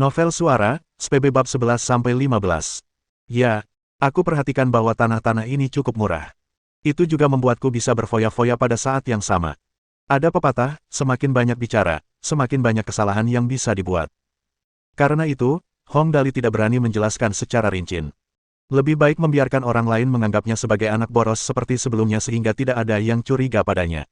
Novel Suara, SPB Bab 11-15. Ya, aku perhatikan bahwa tanah-tanah ini cukup murah. Itu juga membuatku bisa berfoya-foya pada saat yang sama. Ada pepatah, semakin banyak bicara, semakin banyak kesalahan yang bisa dibuat. Karena itu, Hong Dali tidak berani menjelaskan secara rinci. Lebih baik membiarkan orang lain menganggapnya sebagai anak boros seperti sebelumnya sehingga tidak ada yang curiga padanya.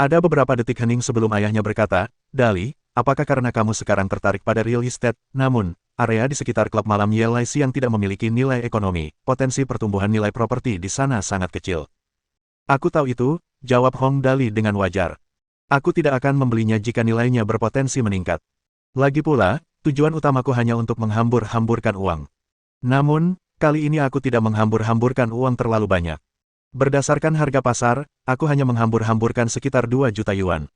Ada beberapa detik hening sebelum ayahnya berkata, "Dali, apakah karena kamu sekarang tertarik pada real estate? Namun, area di sekitar klub malam YLIC yang tidak memiliki nilai ekonomi, potensi pertumbuhan nilai properti di sana sangat kecil." "Aku tahu itu," jawab Hong Dali dengan wajar. "Aku tidak akan membelinya jika nilainya berpotensi meningkat. Lagi pula, tujuan utamaku hanya untuk menghambur-hamburkan uang. Namun, kali ini aku tidak menghambur-hamburkan uang terlalu banyak. Berdasarkan harga pasar, aku hanya menghambur-hamburkan sekitar 2 juta yuan."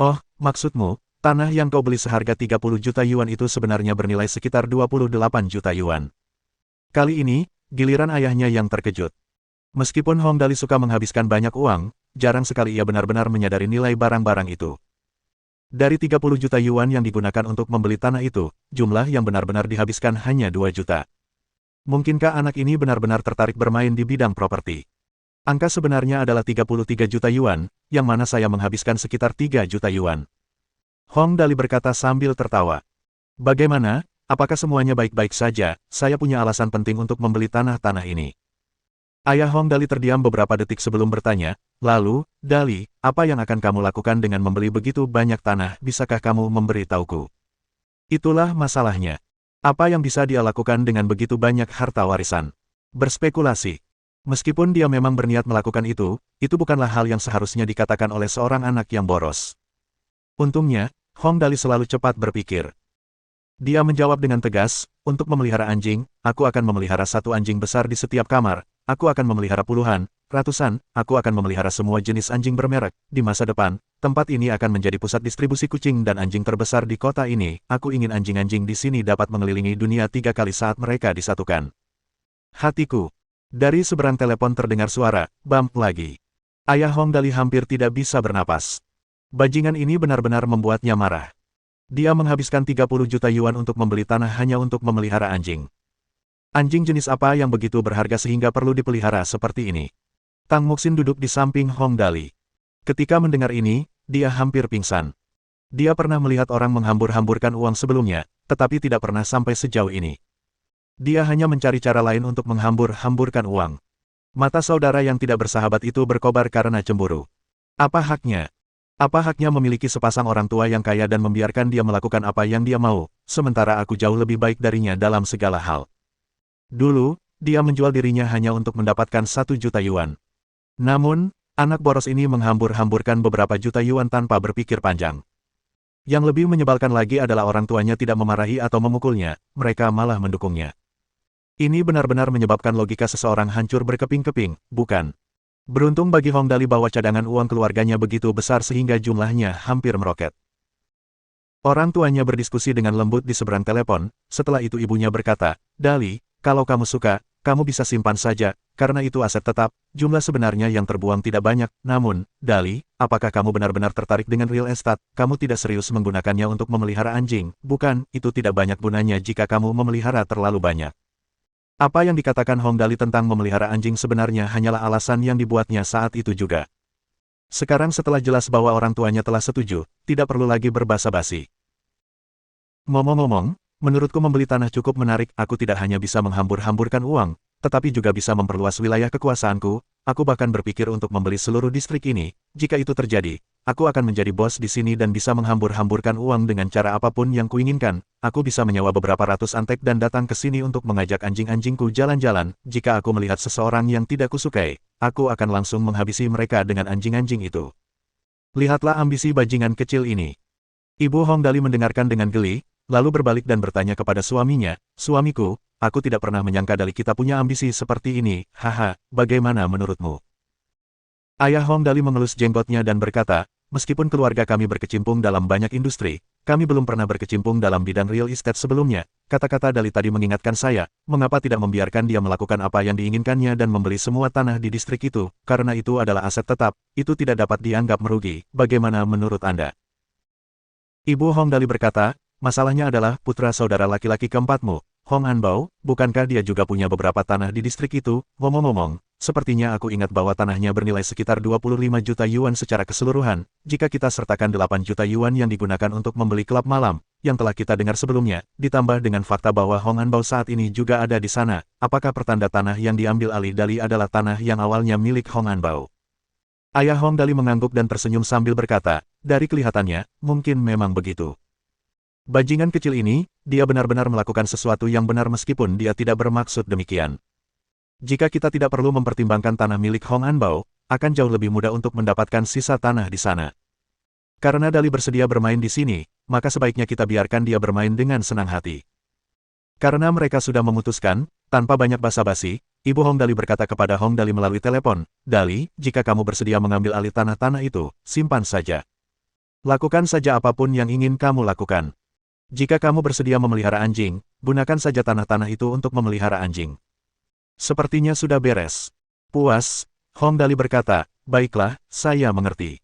"Oh, maksudmu, tanah yang kau beli seharga 30 juta yuan itu sebenarnya bernilai sekitar 28 juta yuan." Kali ini, giliran ayahnya yang terkejut. Meskipun Hong Dali suka menghabiskan banyak uang, jarang sekali ia benar-benar menyadari nilai barang-barang itu. Dari 30 juta yuan yang digunakan untuk membeli tanah itu, jumlah yang benar-benar dihabiskan hanya 2 juta. Mungkinkah anak ini benar-benar tertarik bermain di bidang properti? Angka sebenarnya adalah 33 juta yuan, yang mana saya menghabiskan sekitar 3 juta yuan. Hong Dali berkata sambil tertawa. "Bagaimana? Apakah semuanya baik-baik saja? Saya punya alasan penting untuk membeli tanah-tanah ini." Ayah Hong Dali terdiam beberapa detik sebelum bertanya, "Lalu, Dali, apa yang akan kamu lakukan dengan membeli begitu banyak tanah? Bisakah kamu memberitahuku?" "Itulah masalahnya. Apa yang bisa dia lakukan dengan begitu banyak harta warisan? Berspekulasi." Meskipun dia memang berniat melakukan itu bukanlah hal yang seharusnya dikatakan oleh seorang anak yang boros. Untungnya, Hong Dali selalu cepat berpikir. Dia menjawab dengan tegas, "Untuk memelihara anjing, aku akan memelihara satu anjing besar di setiap kamar, aku akan memelihara puluhan, ratusan, aku akan memelihara semua jenis anjing bermerek. Di masa depan, tempat ini akan menjadi pusat distribusi kucing dan anjing terbesar di kota ini. Aku ingin anjing-anjing di sini dapat mengelilingi dunia 3 kali saat mereka disatukan." Hatiku. Dari seberang telepon terdengar suara, bump lagi. Ayah Hong Dali hampir tidak bisa bernapas. Bajingan ini benar-benar membuatnya marah. Dia menghabiskan 30 juta yuan untuk membeli tanah hanya untuk memelihara anjing. Anjing jenis apa yang begitu berharga sehingga perlu dipelihara seperti ini? Tang Muxin duduk di samping Hong Dali. Ketika mendengar ini, dia hampir pingsan. Dia pernah melihat orang menghambur-hamburkan uang sebelumnya, tetapi tidak pernah sampai sejauh ini. Dia hanya mencari cara lain untuk menghambur-hamburkan uang. Mata saudara yang tidak bersahabat itu berkobar karena cemburu. Apa haknya? Apa haknya memiliki sepasang orang tua yang kaya dan membiarkan dia melakukan apa yang dia mau, sementara aku jauh lebih baik darinya dalam segala hal. Dulu, dia menjual dirinya hanya untuk mendapatkan 1 juta yuan. Namun, anak boros ini menghambur-hamburkan beberapa juta yuan tanpa berpikir panjang. Yang lebih menyebalkan lagi adalah orang tuanya tidak memarahi atau memukulnya, mereka malah mendukungnya. Ini benar-benar menyebabkan logika seseorang hancur berkeping-keping, bukan? Beruntung bagi Hong Dali bahwa cadangan uang keluarganya begitu besar sehingga jumlahnya hampir meroket. Orang tuanya berdiskusi dengan lembut di seberang telepon, setelah itu ibunya berkata, "Dali, kalau kamu suka, kamu bisa simpan saja, karena itu aset tetap, jumlah sebenarnya yang terbuang tidak banyak. Namun, Dali, apakah kamu benar-benar tertarik dengan real estate? Kamu tidak serius menggunakannya untuk memelihara anjing, bukan? Itu tidak banyak gunanya jika kamu memelihara terlalu banyak." Apa yang dikatakan Hong Dali tentang memelihara anjing sebenarnya hanyalah alasan yang dibuatnya saat itu juga. Sekarang setelah jelas bahwa orang tuanya telah setuju, tidak perlu lagi berbasa-basi. "Ngomong-ngomong, menurutku membeli tanah cukup menarik. Aku tidak hanya bisa menghambur-hamburkan uang, tetapi juga bisa memperluas wilayah kekuasaanku. Aku bahkan berpikir untuk membeli seluruh distrik ini. Jika itu terjadi, aku akan menjadi bos di sini dan bisa menghambur-hamburkan uang dengan cara apapun yang kuinginkan. Aku bisa menyewa beberapa ratus antek dan datang ke sini untuk mengajak anjing-anjingku jalan-jalan. Jika aku melihat seseorang yang tidak kusukai, aku akan langsung menghabisi mereka dengan anjing-anjing itu." Lihatlah ambisi bajingan kecil ini. Ibu Hong Dali mendengarkan dengan geli, lalu berbalik dan bertanya kepada suaminya, "Suamiku, aku tidak pernah menyangka Dali kita punya ambisi seperti ini. Haha, bagaimana menurutmu?" Ayah Hong Dali mengelus jenggotnya dan berkata, "Meskipun keluarga kami berkecimpung dalam banyak industri, kami belum pernah berkecimpung dalam bidang real estate sebelumnya." Kata-kata Dali tadi mengingatkan saya, mengapa tidak membiarkan dia melakukan apa yang diinginkannya dan membeli semua tanah di distrik itu, karena itu adalah aset tetap, itu tidak dapat dianggap merugi. Bagaimana menurut Anda? Ibu Hong Dali berkata, masalahnya adalah putra saudara laki-laki keempatmu, Hong Anbao, bukankah dia juga punya beberapa tanah di distrik itu? Ngomong-ngomong, sepertinya aku ingat bahwa tanahnya bernilai sekitar 25 juta yuan secara keseluruhan, jika kita sertakan 8 juta yuan yang digunakan untuk membeli klub malam, yang telah kita dengar sebelumnya, ditambah dengan fakta bahwa Hong Anbao saat ini juga ada di sana, apakah pertanda tanah yang diambil alih Dali adalah tanah yang awalnya milik Hong Anbao? Ayah Hong Dali mengangguk dan tersenyum sambil berkata, dari kelihatannya, mungkin memang begitu. Bajingan kecil ini, dia benar-benar melakukan sesuatu yang benar meskipun dia tidak bermaksud demikian. Jika kita tidak perlu mempertimbangkan tanah milik Hong Anbao, akan jauh lebih mudah untuk mendapatkan sisa tanah di sana. Karena Dali bersedia bermain di sini, maka sebaiknya kita biarkan dia bermain dengan senang hati. Karena mereka sudah memutuskan, tanpa banyak basa-basi, Ibu Hong Dali berkata kepada Hong Dali melalui telepon, Dali, jika kamu bersedia mengambil alih tanah-tanah itu, simpan saja. Lakukan saja apapun yang ingin kamu lakukan. Jika kamu bersedia memelihara anjing, gunakan saja tanah-tanah itu untuk memelihara anjing. Sepertinya sudah beres. Puas, Hong Dali berkata, baiklah, saya mengerti.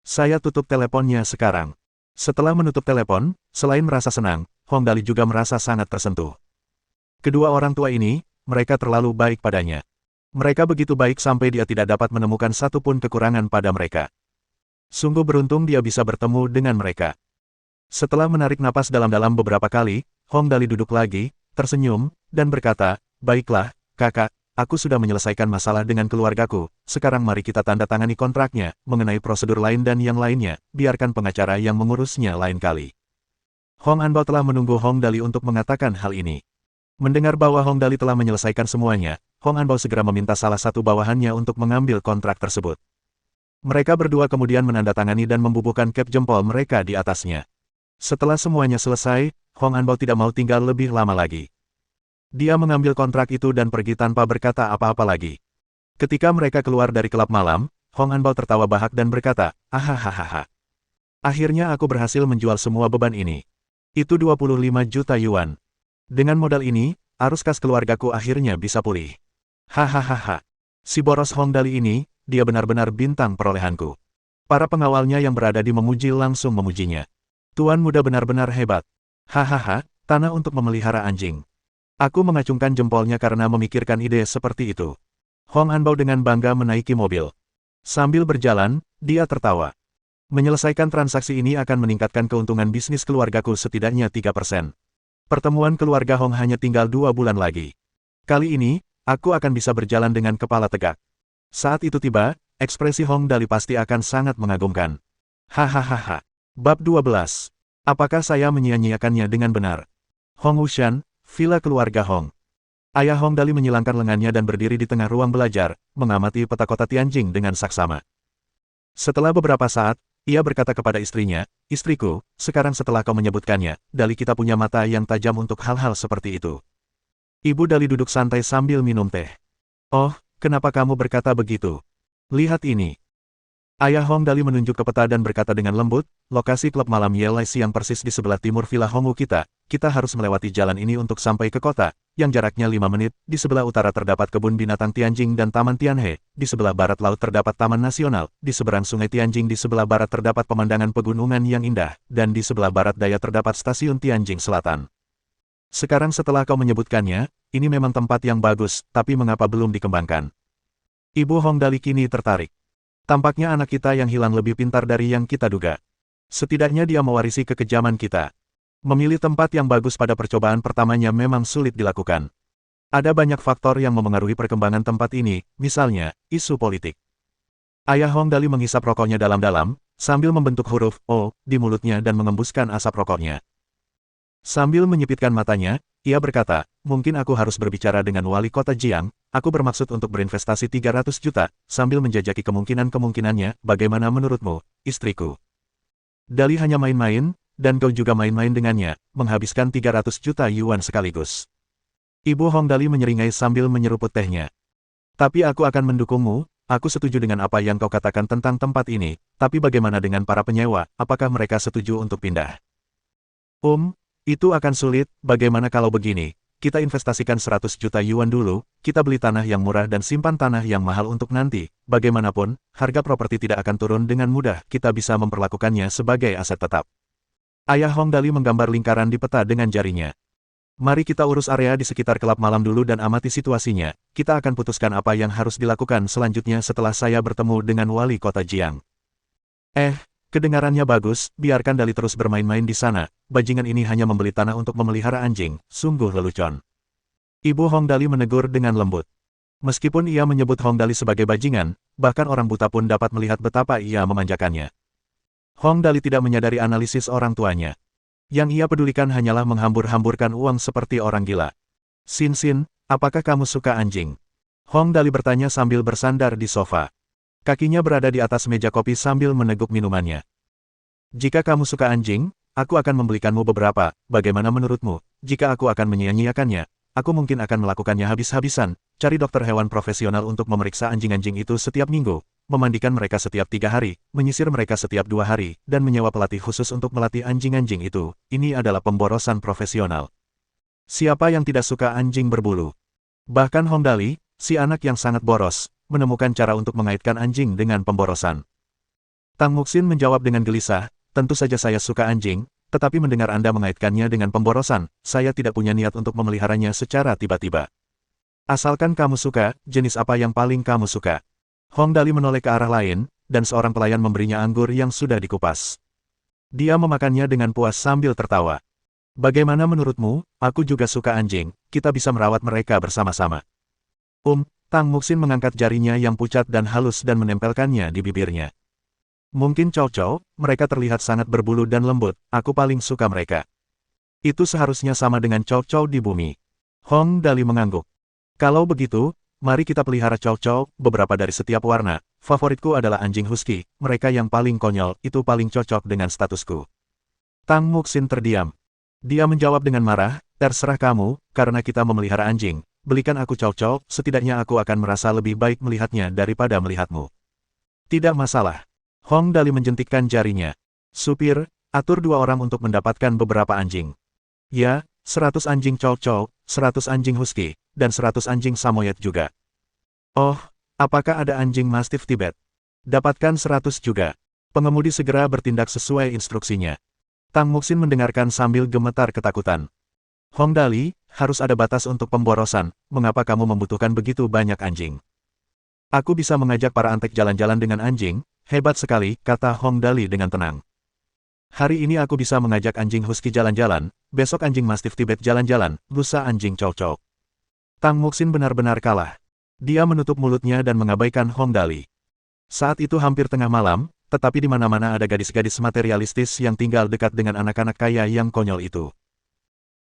Saya tutup teleponnya sekarang. Setelah menutup telepon, selain merasa senang, Hong Dali juga merasa sangat tersentuh. Kedua orang tua ini, mereka terlalu baik padanya. Mereka begitu baik sampai dia tidak dapat menemukan satupun kekurangan pada mereka. Sungguh beruntung dia bisa bertemu dengan mereka. Setelah menarik napas dalam-dalam beberapa kali, Hong Dali duduk lagi, tersenyum, dan berkata, baiklah, kakak, aku sudah menyelesaikan masalah dengan keluargaku, sekarang mari kita tanda tangani kontraknya, mengenai prosedur lain dan yang lainnya, biarkan pengacara yang mengurusnya lain kali. Hong Anbao telah menunggu Hong Dali untuk mengatakan hal ini. Mendengar bahwa Hong Dali telah menyelesaikan semuanya, Hong Anbao segera meminta salah satu bawahannya untuk mengambil kontrak tersebut. Mereka berdua kemudian menandatangani dan membubuhkan cap jempol mereka di atasnya. Setelah semuanya selesai, Hong Anbao tidak mau tinggal lebih lama lagi. Dia mengambil kontrak itu dan pergi tanpa berkata apa-apa lagi. Ketika mereka keluar dari klub malam, Hong Anbao tertawa bahak dan berkata, ahahaha. Akhirnya aku berhasil menjual semua beban ini. Itu 25 juta yuan. Dengan modal ini, arus kas keluargaku akhirnya bisa pulih. Hahaha. Si boros Hong Dali ini, dia benar-benar bintang perolehanku. Para pengawalnya yang berada di memuji langsung memujinya. Tuan muda benar-benar hebat. Hahaha, tanah untuk memelihara anjing. Aku mengacungkan jempolnya karena memikirkan ide seperti itu. Hong Anbao dengan bangga menaiki mobil. Sambil berjalan, dia tertawa. Menyelesaikan transaksi ini akan meningkatkan keuntungan bisnis keluargaku setidaknya 3%. Pertemuan keluarga Hong hanya tinggal 2 bulan lagi. Kali ini, aku akan bisa berjalan dengan kepala tegak. Saat itu tiba, ekspresi Hong Dali pasti akan sangat mengagumkan. Hahaha. Bab 12. Apakah saya menyia-nyiakannya dengan benar? Hong Wushan, Villa Keluarga Hong. Ayah Hong Dali menyilangkan lengannya dan berdiri di tengah ruang belajar, mengamati peta kota Tianjing dengan saksama. Setelah beberapa saat, ia berkata kepada istrinya, istriku, sekarang setelah kau menyebutkannya, Dali kita punya mata yang tajam untuk hal-hal seperti itu. Ibu Dali duduk santai sambil minum teh. Oh, kenapa kamu berkata begitu? Lihat ini. Ayah Hong Dali menunjuk ke peta dan berkata dengan lembut, lokasi klub malam YLIC yang persis di sebelah timur Villa Hongwu kita harus melewati jalan ini untuk sampai ke kota, yang jaraknya 5 menit, di sebelah utara terdapat kebun binatang Tianjing dan Taman Tianhe, di sebelah barat laut terdapat Taman Nasional, di seberang sungai Tianjing di sebelah barat terdapat pemandangan pegunungan yang indah, dan di sebelah barat daya terdapat stasiun Tianjing Selatan. Sekarang setelah kau menyebutkannya, ini memang tempat yang bagus, tapi mengapa belum dikembangkan? Ibu Hong Dali kini tertarik. Tampaknya anak kita yang hilang lebih pintar dari yang kita duga. Setidaknya dia mewarisi kekejaman kita. Memilih tempat yang bagus pada percobaan pertamanya memang sulit dilakukan. Ada banyak faktor yang memengaruhi perkembangan tempat ini, misalnya, isu politik. Ayah Hong Dali menghisap rokoknya dalam-dalam, sambil membentuk huruf O di mulutnya dan mengembuskan asap rokoknya. Sambil menyipitkan matanya, ia berkata, mungkin aku harus berbicara dengan wali kota Jiang, aku bermaksud untuk berinvestasi 300 juta, sambil menjajaki kemungkinan-kemungkinannya, bagaimana menurutmu, istriku? Dali hanya main-main, dan kau juga main-main dengannya, menghabiskan 300 juta yuan sekaligus. Ibu Hong Dali menyeringai sambil menyeruput tehnya. Tapi aku akan mendukungmu, aku setuju dengan apa yang kau katakan tentang tempat ini, tapi bagaimana dengan para penyewa, apakah mereka setuju untuk pindah? Itu akan sulit, bagaimana kalau begini, kita investasikan 100 juta yuan dulu, kita beli tanah yang murah dan simpan tanah yang mahal untuk nanti, bagaimanapun, harga properti tidak akan turun dengan mudah, kita bisa memperlakukannya sebagai aset tetap. Ayah Hong Dali menggambar lingkaran di peta dengan jarinya. Mari kita urus area di sekitar klub malam dulu dan amati situasinya. Kita akan putuskan apa yang harus dilakukan selanjutnya setelah saya bertemu dengan wali kota Jiang. Kedengarannya bagus, biarkan Dali terus bermain-main di sana. Bajingan ini hanya membeli tanah untuk memelihara anjing, sungguh lelucon. Ibu Hong Dali menegur dengan lembut. Meskipun ia menyebut Hong Dali sebagai bajingan, bahkan orang buta pun dapat melihat betapa ia memanjakannya. Hong Dali tidak menyadari analisis orang tuanya. Yang ia pedulikan hanyalah menghambur-hamburkan uang seperti orang gila. Sin, apakah kamu suka anjing? Hong Dali bertanya sambil bersandar di sofa. Kakinya berada di atas meja kopi sambil meneguk minumannya. Jika kamu suka anjing, aku akan membelikanmu beberapa. Bagaimana menurutmu? Jika aku akan menyia-nyiakannya, aku mungkin akan melakukannya habis-habisan. Cari dokter hewan profesional untuk memeriksa anjing-anjing itu setiap minggu, memandikan mereka setiap 3 hari, menyisir mereka setiap 2 hari, dan menyewa pelatih khusus untuk melatih anjing-anjing itu. Ini adalah pemborosan profesional. Siapa yang tidak suka anjing berbulu? Bahkan Hong Dali, si anak yang sangat boros, menemukan cara untuk mengaitkan anjing dengan pemborosan. Tang Muxin menjawab dengan gelisah, tentu saja saya suka anjing, tetapi mendengar Anda mengaitkannya dengan pemborosan, saya tidak punya niat untuk memeliharanya secara tiba-tiba. Asalkan kamu suka, jenis apa yang paling kamu suka? Hong Dali menoleh ke arah lain, dan seorang pelayan memberinya anggur yang sudah dikupas. Dia memakannya dengan puas sambil tertawa. Bagaimana menurutmu? Aku juga suka anjing, kita bisa merawat mereka bersama-sama. Tang Muxin mengangkat jarinya yang pucat dan halus dan menempelkannya di bibirnya. Mungkin Chow, mereka terlihat sangat berbulu dan lembut, aku paling suka mereka. Itu seharusnya sama dengan Chow di bumi. Hong Dali mengangguk. Kalau begitu, mari kita pelihara Chow, beberapa dari setiap warna. Favoritku adalah anjing husky, mereka yang paling konyol, itu paling cocok dengan statusku. Tang Muxin terdiam. Dia menjawab dengan marah, terserah kamu, karena kita memelihara anjing. Belikan aku Chow, setidaknya aku akan merasa lebih baik melihatnya daripada melihatmu. Tidak masalah. Hong Dali menjentikkan jarinya. Supir, atur 2 orang untuk mendapatkan beberapa anjing. Ya, 100 anjing Chow, 100 anjing husky, dan 100 anjing samoyed juga. Oh, apakah ada anjing Mastiff Tibet? Dapatkan 100 juga. Pengemudi segera bertindak sesuai instruksinya. Tang Muxin mendengarkan sambil gemetar ketakutan. Hong Dali, harus ada batas untuk pemborosan, mengapa kamu membutuhkan begitu banyak anjing? Aku bisa mengajak para antek jalan-jalan dengan anjing, hebat sekali, kata Hong Dali dengan tenang. Hari ini aku bisa mengajak anjing husky jalan-jalan, besok anjing Mastiff Tibet jalan-jalan, lusa anjing Chow. Tang Muxin benar-benar kalah. Dia menutup mulutnya dan mengabaikan Hong Dali. Saat itu hampir tengah malam, tetapi di mana-mana ada gadis-gadis materialistis yang tinggal dekat dengan anak-anak kaya yang konyol itu.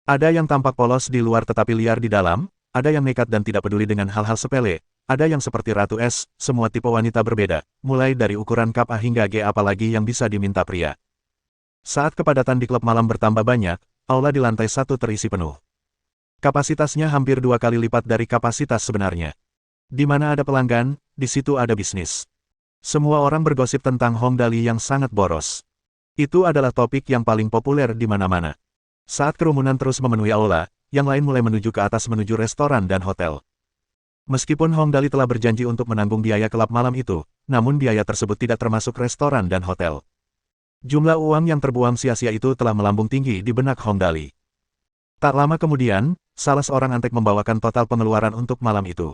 Ada yang tampak polos di luar tetapi liar di dalam, ada yang nekat dan tidak peduli dengan hal-hal sepele, ada yang seperti Ratu S, semua tipe wanita berbeda, mulai dari ukuran kap A hingga G apalagi yang bisa diminta pria. Saat kepadatan di klub malam bertambah banyak, aula di lantai 1 terisi penuh. Kapasitasnya hampir 2 kali lipat dari kapasitas sebenarnya. Di mana ada pelanggan, di situ ada bisnis. Semua orang bergosip tentang Hong Dali yang sangat boros. Itu adalah topik yang paling populer di mana-mana. Saat kerumunan terus memenuhi aula, yang lain mulai menuju ke atas menuju restoran dan hotel. Meskipun Hong Dali telah berjanji untuk menanggung biaya klub malam itu, namun biaya tersebut tidak termasuk restoran dan hotel. Jumlah uang yang terbuang sia-sia itu telah melambung tinggi di benak Hong Dali. Tak lama kemudian, salah seorang antek membawakan total pengeluaran untuk malam itu.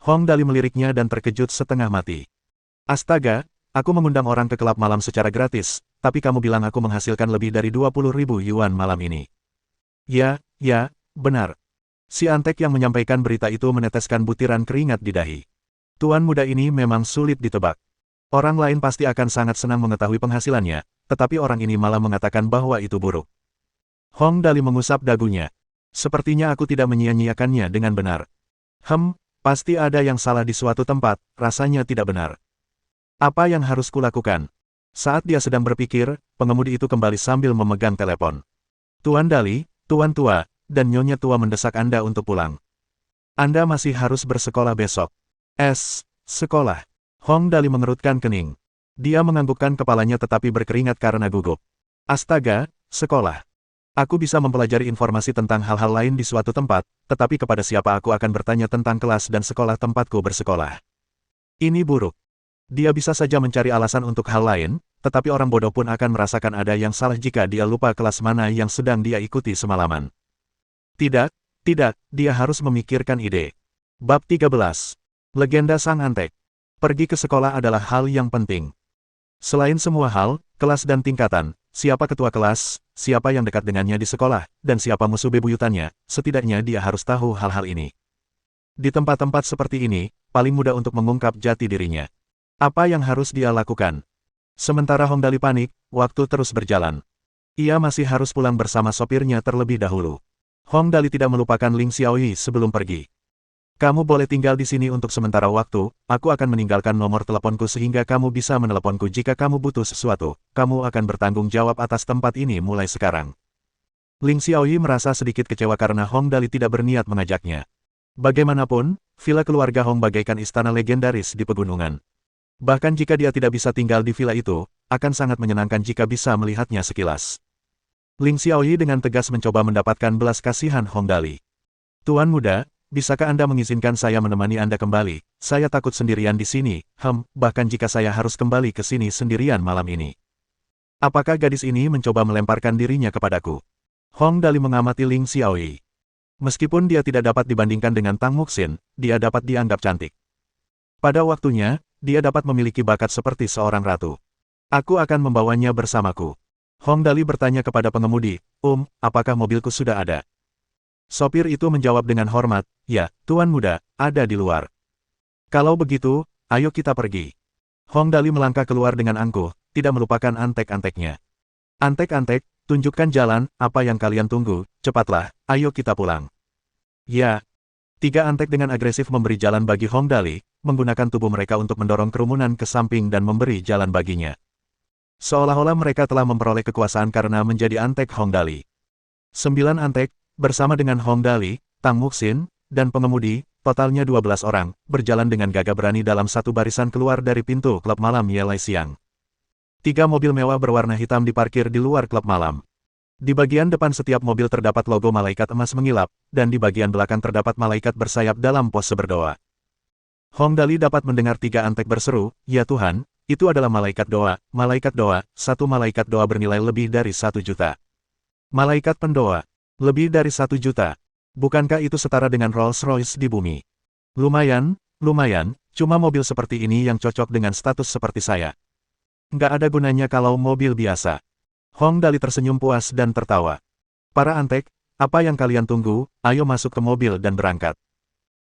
Hong Dali meliriknya dan terkejut setengah mati. Astaga, aku mengundang orang ke klub malam secara gratis, tapi kamu bilang aku menghasilkan lebih dari 20.000 yuan malam ini. Ya, benar. Si antek yang menyampaikan berita itu meneteskan butiran keringat di dahi. Tuan muda ini memang sulit ditebak. Orang lain pasti akan sangat senang mengetahui penghasilannya, tetapi orang ini malah mengatakan bahwa itu buruk. Hong Dali mengusap dagunya. Sepertinya aku tidak menyia-nyiakannya dengan benar. Pasti ada yang salah di suatu tempat, rasanya tidak benar. Apa yang harus kulakukan? Saat dia sedang berpikir, pengemudi itu kembali sambil memegang telepon. Tuan Dali, Tuan tua, dan Nyonya tua mendesak Anda untuk pulang. Anda masih harus bersekolah besok. Sekolah. Hong Dali mengerutkan kening. Dia menganggukkan kepalanya tetapi berkeringat karena gugup. Astaga, sekolah. Aku bisa mempelajari informasi tentang hal-hal lain di suatu tempat, tetapi kepada siapa aku akan bertanya tentang kelas dan sekolah tempatku bersekolah. Ini buruk. Dia bisa saja mencari alasan untuk hal lain, tetapi orang bodoh pun akan merasakan ada yang salah jika dia lupa kelas mana yang sedang dia ikuti semalaman. Tidak, tidak, dia harus memikirkan ide. Bab 13. Legenda Sang Antek. Pergi ke sekolah adalah hal yang penting. Selain semua hal, kelas dan tingkatan, siapa ketua kelas, siapa yang dekat dengannya di sekolah, dan siapa musuh bebuyutannya, setidaknya dia harus tahu hal-hal ini. Di tempat-tempat seperti ini, paling mudah untuk mengungkap jati dirinya. Apa yang harus dia lakukan? Sementara Hong Dali panik, waktu terus berjalan. Ia masih harus pulang bersama sopirnya terlebih dahulu. Hong Dali tidak melupakan Ling Xiaoyi sebelum pergi. Kamu boleh tinggal di sini untuk sementara waktu, aku akan meninggalkan nomor teleponku sehingga kamu bisa meneleponku jika kamu butuh sesuatu, kamu akan bertanggung jawab atas tempat ini mulai sekarang. Ling Xiaoyi merasa sedikit kecewa karena Hong Dali tidak berniat mengajaknya. Bagaimanapun, villa keluarga Hong bagaikan istana legendaris di pegunungan. Bahkan jika dia tidak bisa tinggal di villa itu, akan sangat menyenangkan jika bisa melihatnya sekilas. Ling Xiaoyi dengan tegas mencoba mendapatkan belas kasihan Hong Dali. Tuan muda, bisakah Anda mengizinkan saya menemani Anda kembali? Saya takut sendirian di sini, bahkan jika saya harus kembali ke sini sendirian malam ini. Apakah gadis ini mencoba melemparkan dirinya kepadaku? Hong Dali mengamati Ling Xiaoyi. Meskipun dia tidak dapat dibandingkan dengan Tang Muxin, dia dapat dianggap cantik. Pada waktunya, dia dapat memiliki bakat seperti seorang ratu. Aku akan membawanya bersamaku. Hong Dali bertanya kepada pengemudi, apakah mobilku sudah ada? Sopir itu menjawab dengan hormat, ya, tuan muda, ada di luar. Kalau begitu, ayo kita pergi. Hong Dali melangkah keluar dengan angkuh, tidak melupakan antek-anteknya. Antek-antek, tunjukkan jalan, apa yang kalian tunggu, cepatlah, ayo kita pulang. Ya. Tiga antek dengan agresif memberi jalan bagi Hong Dali, menggunakan tubuh mereka untuk mendorong kerumunan ke samping dan memberi jalan baginya. Seolah-olah mereka telah memperoleh kekuasaan karena menjadi antek Hong Dali. 9 antek, bersama dengan Hong Dali, Tang Muxin, dan pengemudi, totalnya 12 orang, berjalan dengan gagah berani dalam satu barisan keluar dari pintu klub malam Yelai Siang. 3 mobil mewah berwarna hitam diparkir di luar klub malam. Di bagian depan setiap mobil terdapat logo malaikat emas mengilap, dan di bagian belakang terdapat malaikat bersayap dalam pose berdoa. Hong Dali dapat mendengar 3 antek berseru, ya Tuhan, itu adalah malaikat doa, satu malaikat doa bernilai lebih dari 1 juta. Malaikat pendoa. Lebih dari 1 juta. Bukankah itu setara dengan Rolls-Royce di bumi? Lumayan, cuma mobil seperti ini yang cocok dengan status seperti saya. Nggak ada gunanya kalau mobil biasa. Hong Dali tersenyum puas dan tertawa. Para antek, apa yang kalian tunggu, ayo masuk ke mobil dan berangkat.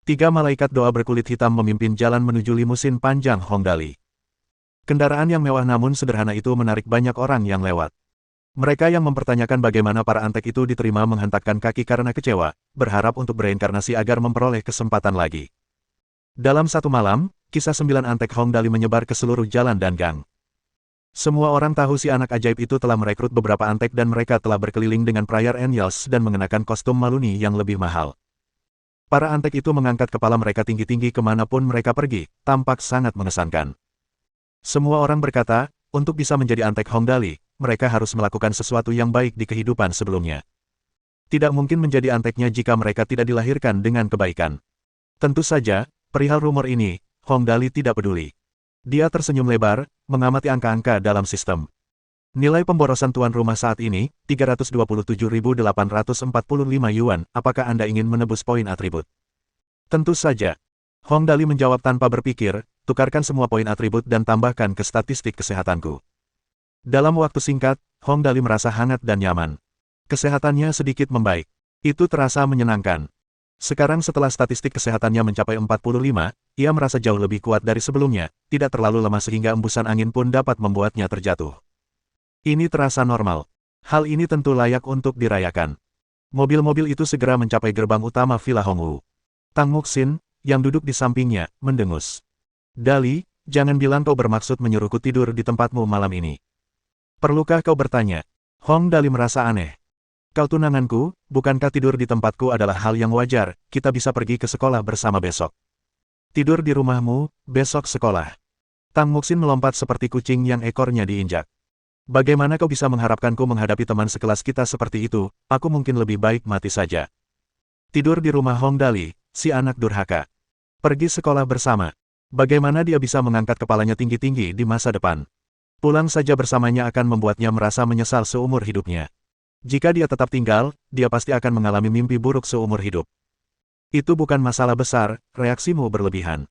3 malaikat doa berkulit hitam memimpin jalan menuju limusin panjang Hong Dali. Kendaraan yang mewah namun sederhana itu menarik banyak orang yang lewat. Mereka yang mempertanyakan bagaimana para antek itu diterima menghentakkan kaki karena kecewa, berharap untuk bereinkarnasi agar memperoleh kesempatan lagi. Dalam satu malam, kisah 9 antek Hong Dali menyebar ke seluruh jalan dan gang. Semua orang tahu si anak ajaib itu telah merekrut beberapa antek dan mereka telah berkeliling dengan prayer angels dan mengenakan kostum maluni yang lebih mahal. Para antek itu mengangkat kepala mereka tinggi-tinggi kemanapun mereka pergi, tampak sangat mengesankan. Semua orang berkata, untuk bisa menjadi antek Hong Dali, mereka harus melakukan sesuatu yang baik di kehidupan sebelumnya. Tidak mungkin menjadi anteknya jika mereka tidak dilahirkan dengan kebaikan. Tentu saja, perihal rumor ini, Hong Dali tidak peduli. Dia tersenyum lebar, mengamati angka-angka dalam sistem. Nilai pemborosan tuan rumah saat ini, 327.845 yuan, apakah Anda ingin menebus poin atribut? Tentu saja. Hong Dali menjawab tanpa berpikir, tukarkan semua poin atribut dan tambahkan ke statistik kesehatanku. Dalam waktu singkat, Hong Dali merasa hangat dan nyaman. Kesehatannya sedikit membaik. Itu terasa menyenangkan. Sekarang setelah statistik kesehatannya mencapai 45, ia merasa jauh lebih kuat dari sebelumnya, tidak terlalu lemah sehingga embusan angin pun dapat membuatnya terjatuh. Ini terasa normal. Hal ini tentu layak untuk dirayakan. Mobil-mobil itu segera mencapai gerbang utama Villa Hongwu. Tang Muxin, yang duduk di sampingnya, mendengus. Dali, jangan bilang kau bermaksud menyuruhku tidur di tempatmu malam ini. Perlukah kau bertanya? Hong Dali merasa aneh. Kau tunanganku, bukankah tidur di tempatku adalah hal yang wajar, kita bisa pergi ke sekolah bersama besok. Tidur di rumahmu, besok sekolah. Tang Muxin melompat seperti kucing yang ekornya diinjak. Bagaimana kau bisa mengharapkanku menghadapi teman sekelas kita seperti itu, aku mungkin lebih baik mati saja. Tidur di rumah Hong Dali, si anak durhaka. Pergi sekolah bersama. Bagaimana dia bisa mengangkat kepalanya tinggi-tinggi di masa depan? Pulang saja bersamanya akan membuatnya merasa menyesal seumur hidupnya. Jika dia tetap tinggal, dia pasti akan mengalami mimpi buruk seumur hidup. Itu bukan masalah besar, reaksimu berlebihan.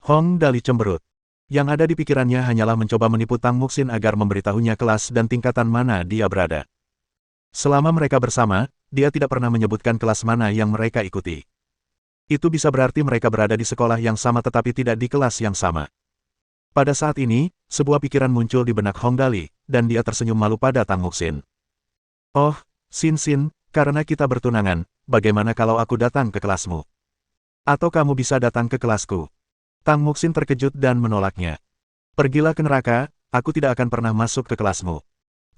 Hong Dali cemberut. Yang ada di pikirannya hanyalah mencoba menipu Tang Muxin agar memberitahunya kelas dan tingkatan mana dia berada. Selama mereka bersama, dia tidak pernah menyebutkan kelas mana yang mereka ikuti. Itu bisa berarti mereka berada di sekolah yang sama tetapi tidak di kelas yang sama. Pada saat ini, sebuah pikiran muncul di benak Hong Dali, dan dia tersenyum malu pada Tang Muxin. Oh, Xin Xin, karena kita bertunangan, bagaimana kalau aku datang ke kelasmu? Atau kamu bisa datang ke kelasku? Tang Muxin terkejut dan menolaknya. Pergilah ke neraka, aku tidak akan pernah masuk ke kelasmu.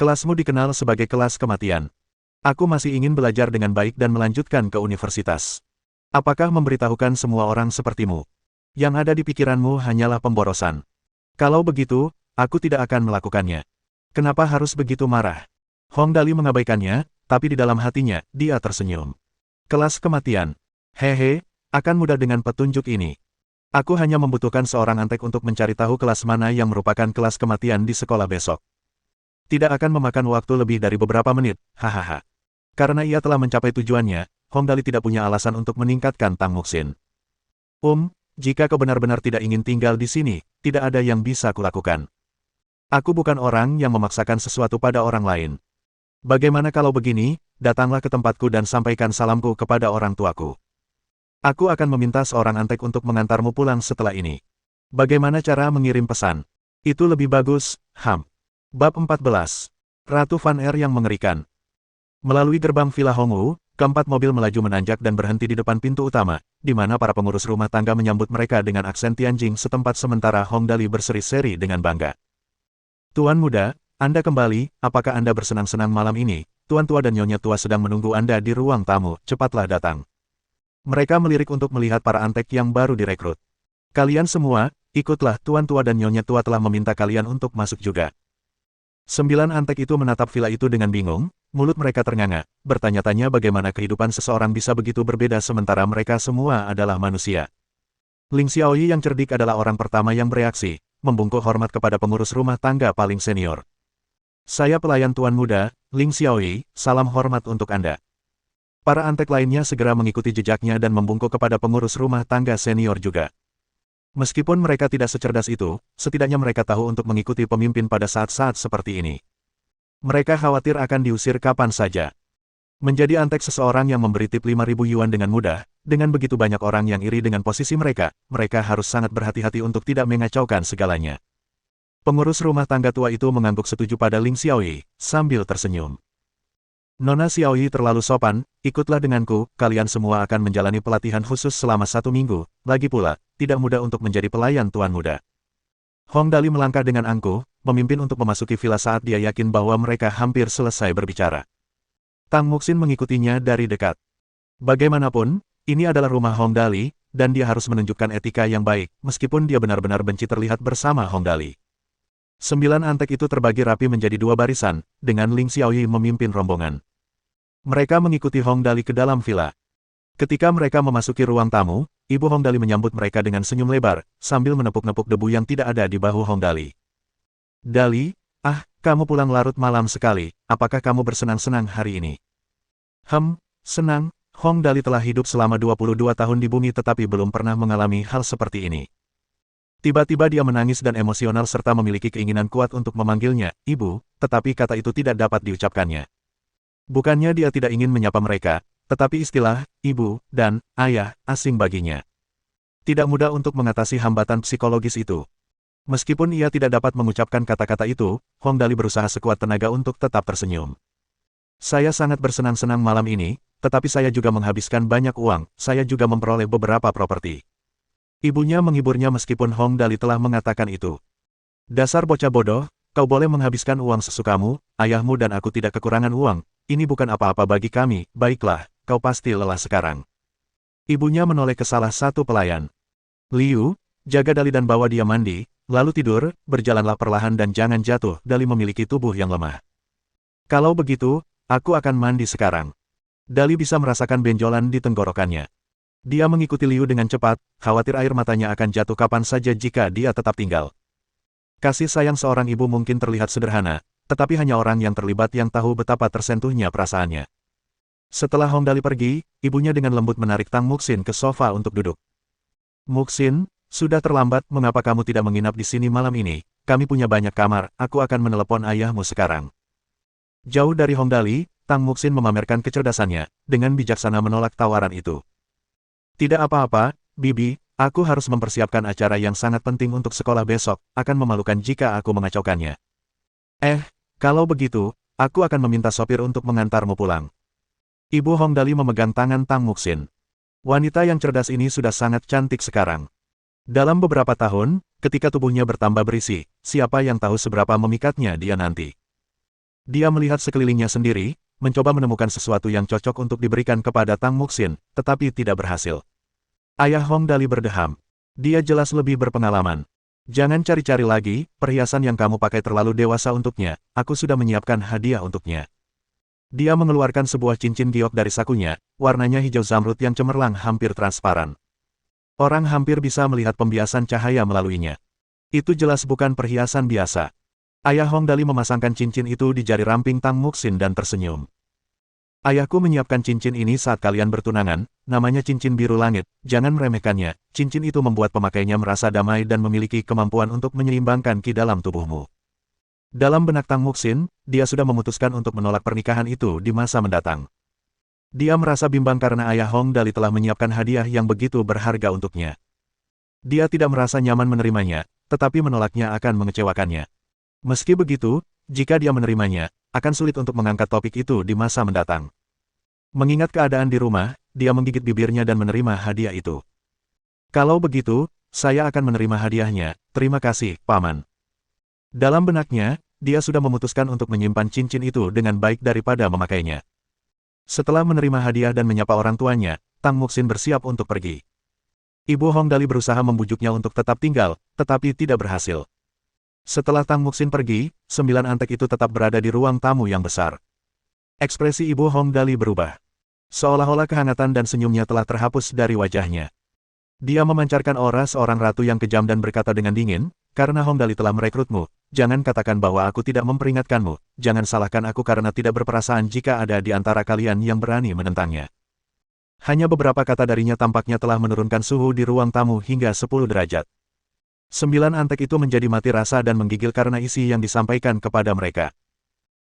Kelasmu dikenal sebagai kelas kematian. Aku masih ingin belajar dengan baik dan melanjutkan ke universitas. Apakah memberitahukan semua orang sepertimu? Yang ada di pikiranmu hanyalah pemborosan. Kalau begitu, aku tidak akan melakukannya. Kenapa harus begitu marah? Hong Dali mengabaikannya, tapi di dalam hatinya, dia tersenyum. Kelas kematian. Hehe, akan mudah dengan petunjuk ini. Aku hanya membutuhkan seorang antek untuk mencari tahu kelas mana yang merupakan kelas kematian di sekolah besok. Tidak akan memakan waktu lebih dari beberapa menit, hahaha. Karena ia telah mencapai tujuannya, Hong Dali tidak punya alasan untuk meningkatkan Tang Muxin. Jika kau benar-benar tidak ingin tinggal di sini, tidak ada yang bisa kulakukan. Aku bukan orang yang memaksakan sesuatu pada orang lain. Bagaimana kalau begini, datanglah ke tempatku dan sampaikan salamku kepada orang tuaku. Aku akan meminta seorang antek untuk mengantarmu pulang setelah ini. Bagaimana cara mengirim pesan? Itu lebih bagus, Bab 14. Ratu Van Er yang mengerikan. Melalui gerbang Villa Hongwu, keempat mobil melaju menanjak dan berhenti di depan pintu utama, di mana para pengurus rumah tangga menyambut mereka dengan aksen Tianjing setempat sementara Hong Dali berseri-seri dengan bangga. Tuan muda, Anda kembali, apakah Anda bersenang-senang malam ini? Tuan tua dan nyonya tua sedang menunggu Anda di ruang tamu, cepatlah datang. Mereka melirik untuk melihat para antek yang baru direkrut. Kalian semua, ikutlah, tuan tua dan nyonya tua telah meminta kalian untuk masuk juga. 9 antek itu menatap villa itu dengan bingung, mulut mereka ternganga, bertanya-tanya bagaimana kehidupan seseorang bisa begitu berbeda sementara mereka semua adalah manusia. Ling Xiaoyi yang cerdik adalah orang pertama yang bereaksi, membungkuk hormat kepada pengurus rumah tangga paling senior. Saya pelayan tuan muda, Ling Xiaoyi, salam hormat untuk Anda. Para antek lainnya segera mengikuti jejaknya dan membungkuk kepada pengurus rumah tangga senior juga. Meskipun mereka tidak secerdas itu, setidaknya mereka tahu untuk mengikuti pemimpin pada saat-saat seperti ini. Mereka khawatir akan diusir kapan saja. Menjadi antek seseorang yang memberi tip 5.000 yuan dengan mudah, dengan begitu banyak orang yang iri dengan posisi mereka harus sangat berhati-hati untuk tidak mengacaukan segalanya. Pengurus rumah tangga tua itu mengangguk setuju pada Ling Xiaoyi, sambil tersenyum. Nona Xiaoyi terlalu sopan, ikutlah denganku, kalian semua akan menjalani pelatihan khusus selama 1 minggu, lagi pula, tidak mudah untuk menjadi pelayan tuan muda. Hong Dali melangkah dengan angkuh, memimpin untuk memasuki villa saat dia yakin bahwa mereka hampir selesai berbicara. Tang Muxin mengikutinya dari dekat. Bagaimanapun, ini adalah rumah Hong Dali, dan dia harus menunjukkan etika yang baik, meskipun dia benar-benar benci terlihat bersama Hong Dali. 9 antek itu terbagi rapi menjadi 2 barisan, dengan Ling Xiaoyi memimpin rombongan. Mereka mengikuti Hong Dali ke dalam villa. Ketika mereka memasuki ruang tamu, Ibu Hong Dali menyambut mereka dengan senyum lebar, sambil menepuk-nepuk debu yang tidak ada di bahu Hong Dali. Dali, kamu pulang larut malam sekali, apakah kamu bersenang-senang hari ini? Senang, Hong Dali telah hidup selama 22 tahun di bumi tetapi belum pernah mengalami hal seperti ini. Tiba-tiba dia menangis dan emosional serta memiliki keinginan kuat untuk memanggilnya, Ibu, tetapi kata itu tidak dapat diucapkannya. Bukannya dia tidak ingin menyapa mereka, tetapi istilah, ibu, dan ayah, asing baginya. Tidak mudah untuk mengatasi hambatan psikologis itu. Meskipun ia tidak dapat mengucapkan kata-kata itu, Hong Dali berusaha sekuat tenaga untuk tetap tersenyum. Saya sangat bersenang-senang malam ini, tetapi saya juga menghabiskan banyak uang, saya juga memperoleh beberapa properti. Ibunya menghiburnya meskipun Hong Dali telah mengatakan itu. Dasar bocah bodoh, kau boleh menghabiskan uang sesukamu, ayahmu dan aku tidak kekurangan uang. Ini bukan apa-apa bagi kami, baiklah, kau pasti lelah sekarang. Ibunya menoleh ke salah satu pelayan. Liu, jaga Dali dan bawa dia mandi, lalu tidur, berjalanlah perlahan dan jangan jatuh, Dali memiliki tubuh yang lemah. Kalau begitu, aku akan mandi sekarang. Dali bisa merasakan benjolan di tenggorokannya. Dia mengikuti Liu dengan cepat, khawatir air matanya akan jatuh kapan saja jika dia tetap tinggal. Kasih sayang seorang ibu mungkin terlihat sederhana, tetapi hanya orang yang terlibat yang tahu betapa tersentuhnya perasaannya. Setelah Hong Dali pergi, ibunya dengan lembut menarik Tang Muxin ke sofa untuk duduk. Muxin, sudah terlambat, mengapa kamu tidak menginap di sini malam ini? Kami punya banyak kamar, aku akan menelepon ayahmu sekarang. Jauh dari Hong Dali, Tang Muxin memamerkan kecerdasannya, dengan bijaksana menolak tawaran itu. Tidak apa-apa, Bibi, aku harus mempersiapkan acara yang sangat penting untuk sekolah besok, akan memalukan jika aku mengacaukannya. Kalau begitu, aku akan meminta sopir untuk mengantarmu pulang. Ibu Hong Dali memegang tangan Tang Muxin. Wanita yang cerdas ini sudah sangat cantik sekarang. Dalam beberapa tahun, ketika tubuhnya bertambah berisi, siapa yang tahu seberapa memikatnya dia nanti. Dia melihat sekelilingnya sendiri, mencoba menemukan sesuatu yang cocok untuk diberikan kepada Tang Muxin, tetapi tidak berhasil. Ayah Hong Dali berdeham. Dia jelas lebih berpengalaman. Jangan cari-cari lagi, perhiasan yang kamu pakai terlalu dewasa untuknya, aku sudah menyiapkan hadiah untuknya. Dia mengeluarkan sebuah cincin giok dari sakunya, warnanya hijau zamrud yang cemerlang hampir transparan. Orang hampir bisa melihat pembiasan cahaya melaluinya. Itu jelas bukan perhiasan biasa. Ayah Hong Dali memasangkan cincin itu di jari ramping Tang Muxin dan tersenyum. Ayahku menyiapkan cincin ini saat kalian bertunangan, namanya cincin biru langit, jangan meremehkannya, cincin itu membuat pemakainya merasa damai dan memiliki kemampuan untuk menyeimbangkan ki dalam tubuhmu. Dalam benak Tang Muxin, dia sudah memutuskan untuk menolak pernikahan itu di masa mendatang. Dia merasa bimbang karena ayah Hong Dali telah menyiapkan hadiah yang begitu berharga untuknya. Dia tidak merasa nyaman menerimanya, tetapi menolaknya akan mengecewakannya. Meski begitu, jika dia menerimanya, akan sulit untuk mengangkat topik itu di masa mendatang. Mengingat keadaan di rumah, dia menggigit bibirnya dan menerima hadiah itu. Kalau begitu, saya akan menerima hadiahnya, terima kasih, Paman. Dalam benaknya, dia sudah memutuskan untuk menyimpan cincin itu dengan baik daripada memakainya. Setelah menerima hadiah dan menyapa orang tuanya, Tang Muxin bersiap untuk pergi. Ibu Hong Dali berusaha membujuknya untuk tetap tinggal, tetapi tidak berhasil. Setelah Tang Muxin pergi, 9 antek itu tetap berada di ruang tamu yang besar. Ekspresi Ibu Hong Dali berubah. Seolah-olah kehangatan dan senyumnya telah terhapus dari wajahnya. Dia memancarkan aura seorang ratu yang kejam dan berkata dengan dingin, karena Hong Dali telah merekrutmu, jangan katakan bahwa aku tidak memperingatkanmu, jangan salahkan aku karena tidak berperasaan jika ada di antara kalian yang berani menentangnya. Hanya beberapa kata darinya tampaknya telah menurunkan suhu di ruang tamu hingga 10 derajat. 9 antek itu menjadi mati rasa dan menggigil karena isi yang disampaikan kepada mereka.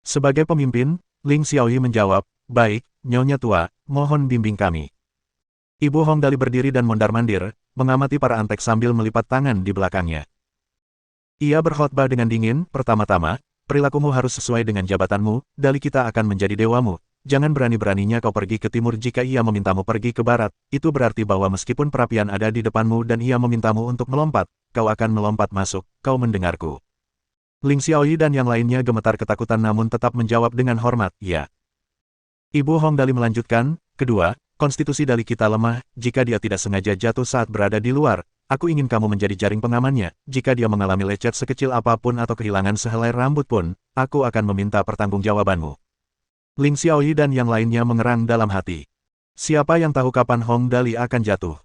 Sebagai pemimpin, Ling Xiaoyi menjawab, baik, Nyonya Tua, mohon bimbing kami. Ibu Hong Dali berdiri dan mondar-mandir, mengamati para antek sambil melipat tangan di belakangnya. Ia berkhotbah dengan dingin, pertama-tama, perilakumu harus sesuai dengan jabatanmu, Dali kita akan menjadi dewamu, jangan berani-beraninya kau pergi ke timur jika ia memintamu pergi ke barat, itu berarti bahwa meskipun perapian ada di depanmu dan ia memintamu untuk melompat, kau akan melompat masuk, kau mendengarku. Ling Xiaoyi dan yang lainnya gemetar ketakutan namun tetap menjawab dengan hormat, ya. Ibu Hong Dali melanjutkan, kedua, konstitusi Dali kita lemah, jika dia tidak sengaja jatuh saat berada di luar, aku ingin kamu menjadi jaring pengamannya, jika dia mengalami lecet sekecil apapun atau kehilangan sehelai rambut pun, aku akan meminta pertanggungjawabanmu. Ling Xiaoyi dan yang lainnya mengerang dalam hati. Siapa yang tahu kapan Hong Dali akan jatuh?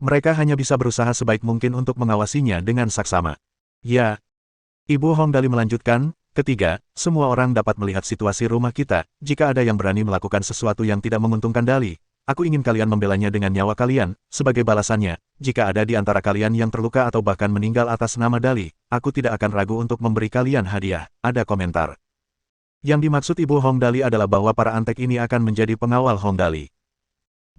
Mereka hanya bisa berusaha sebaik mungkin untuk mengawasinya dengan saksama. Ya. Ibu Hong Dali melanjutkan, ketiga, semua orang dapat melihat situasi rumah kita, jika ada yang berani melakukan sesuatu yang tidak menguntungkan Dali, aku ingin kalian membelanya dengan nyawa kalian, sebagai balasannya, jika ada di antara kalian yang terluka atau bahkan meninggal atas nama Dali, aku tidak akan ragu untuk memberi kalian hadiah, ada komentar. Yang dimaksud Ibu Hong Dali adalah bahwa para antek ini akan menjadi pengawal Hong Dali.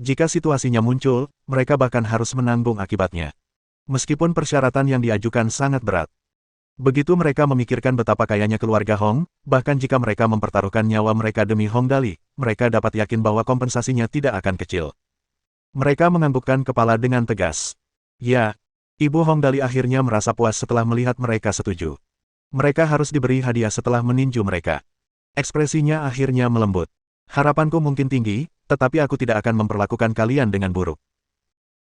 Jika situasinya muncul, mereka bahkan harus menanggung akibatnya. Meskipun persyaratan yang diajukan sangat berat. Begitu mereka memikirkan betapa kayanya keluarga Hong, bahkan jika mereka mempertaruhkan nyawa mereka demi Hong Dali, mereka dapat yakin bahwa kompensasinya tidak akan kecil. Mereka menganggukkan kepala dengan tegas. Ya, Ibu Hong Dali akhirnya merasa puas setelah melihat mereka setuju. Mereka harus diberi hadiah setelah meninju mereka. Ekspresinya akhirnya melembut. Harapanku mungkin tinggi, tetapi aku tidak akan memperlakukan kalian dengan buruk.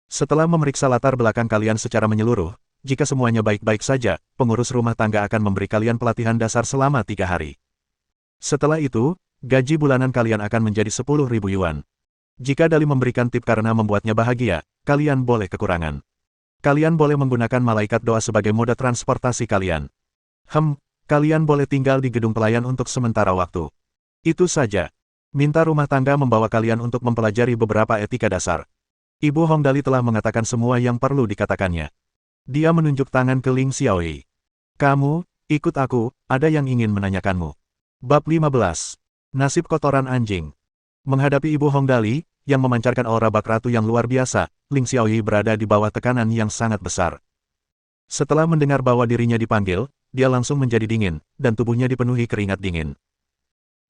Setelah memeriksa latar belakang kalian secara menyeluruh, jika semuanya baik-baik saja, pengurus rumah tangga akan memberi kalian pelatihan dasar selama 3 hari. Setelah itu, gaji bulanan kalian akan menjadi 10.000 yuan. Jika Dali memberikan tip karena membuatnya bahagia, kalian boleh kekurangan. Kalian boleh menggunakan malaikat doa sebagai moda transportasi kalian. Kalian boleh tinggal di gedung pelayan untuk sementara waktu. Itu saja. Minta rumah tangga membawa kalian untuk mempelajari beberapa etika dasar. Ibu Hongdali telah mengatakan semua yang perlu dikatakannya. Dia menunjuk tangan ke Ling Xiaoyi. Kamu, ikut aku, ada yang ingin menanyakanmu. Bab 15. Nasib kotoran anjing. Menghadapi Ibu Hongdali, yang memancarkan aura bak ratu yang luar biasa, Ling Xiaoyi berada di bawah tekanan yang sangat besar. Setelah mendengar bahwa dirinya dipanggil, dia langsung menjadi dingin, dan tubuhnya dipenuhi keringat dingin.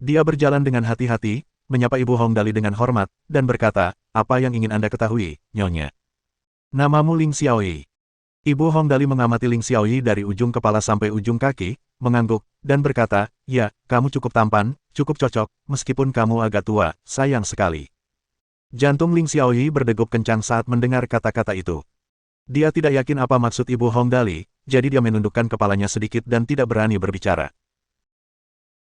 Dia berjalan dengan hati-hati, menyapa Ibu Hongdali dengan hormat, dan berkata, apa yang ingin Anda ketahui, Nyonya? Namamu Ling Xiaoyi. Ibu Hongdali mengamati Ling Xiaoyi dari ujung kepala sampai ujung kaki, mengangguk, dan berkata, ya, kamu cukup tampan, cukup cocok, meskipun kamu agak tua, sayang sekali. Jantung Ling Xiaoyi berdegup kencang saat mendengar kata-kata itu. Dia tidak yakin apa maksud Ibu Hongdali, jadi dia menundukkan kepalanya sedikit dan tidak berani berbicara.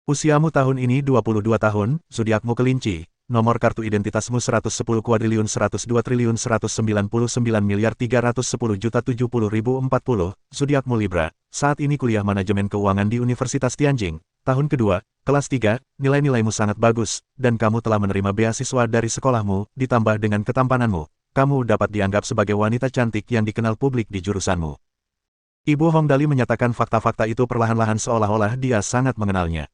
Usiamu tahun ini 22 tahun, zodiakmu kelinci, nomor kartu identitasmu 110.102.199.310.070.040, zodiakmu Libra, saat ini kuliah manajemen keuangan di Universitas Tianjin, tahun kedua, kelas 3, nilai-nilaimu sangat bagus, dan kamu telah menerima beasiswa dari sekolahmu, ditambah dengan ketampananmu. Kamu dapat dianggap sebagai wanita cantik yang dikenal publik di jurusanmu. Ibu Hongdali menyatakan fakta-fakta itu perlahan-lahan seolah-olah dia sangat mengenalnya.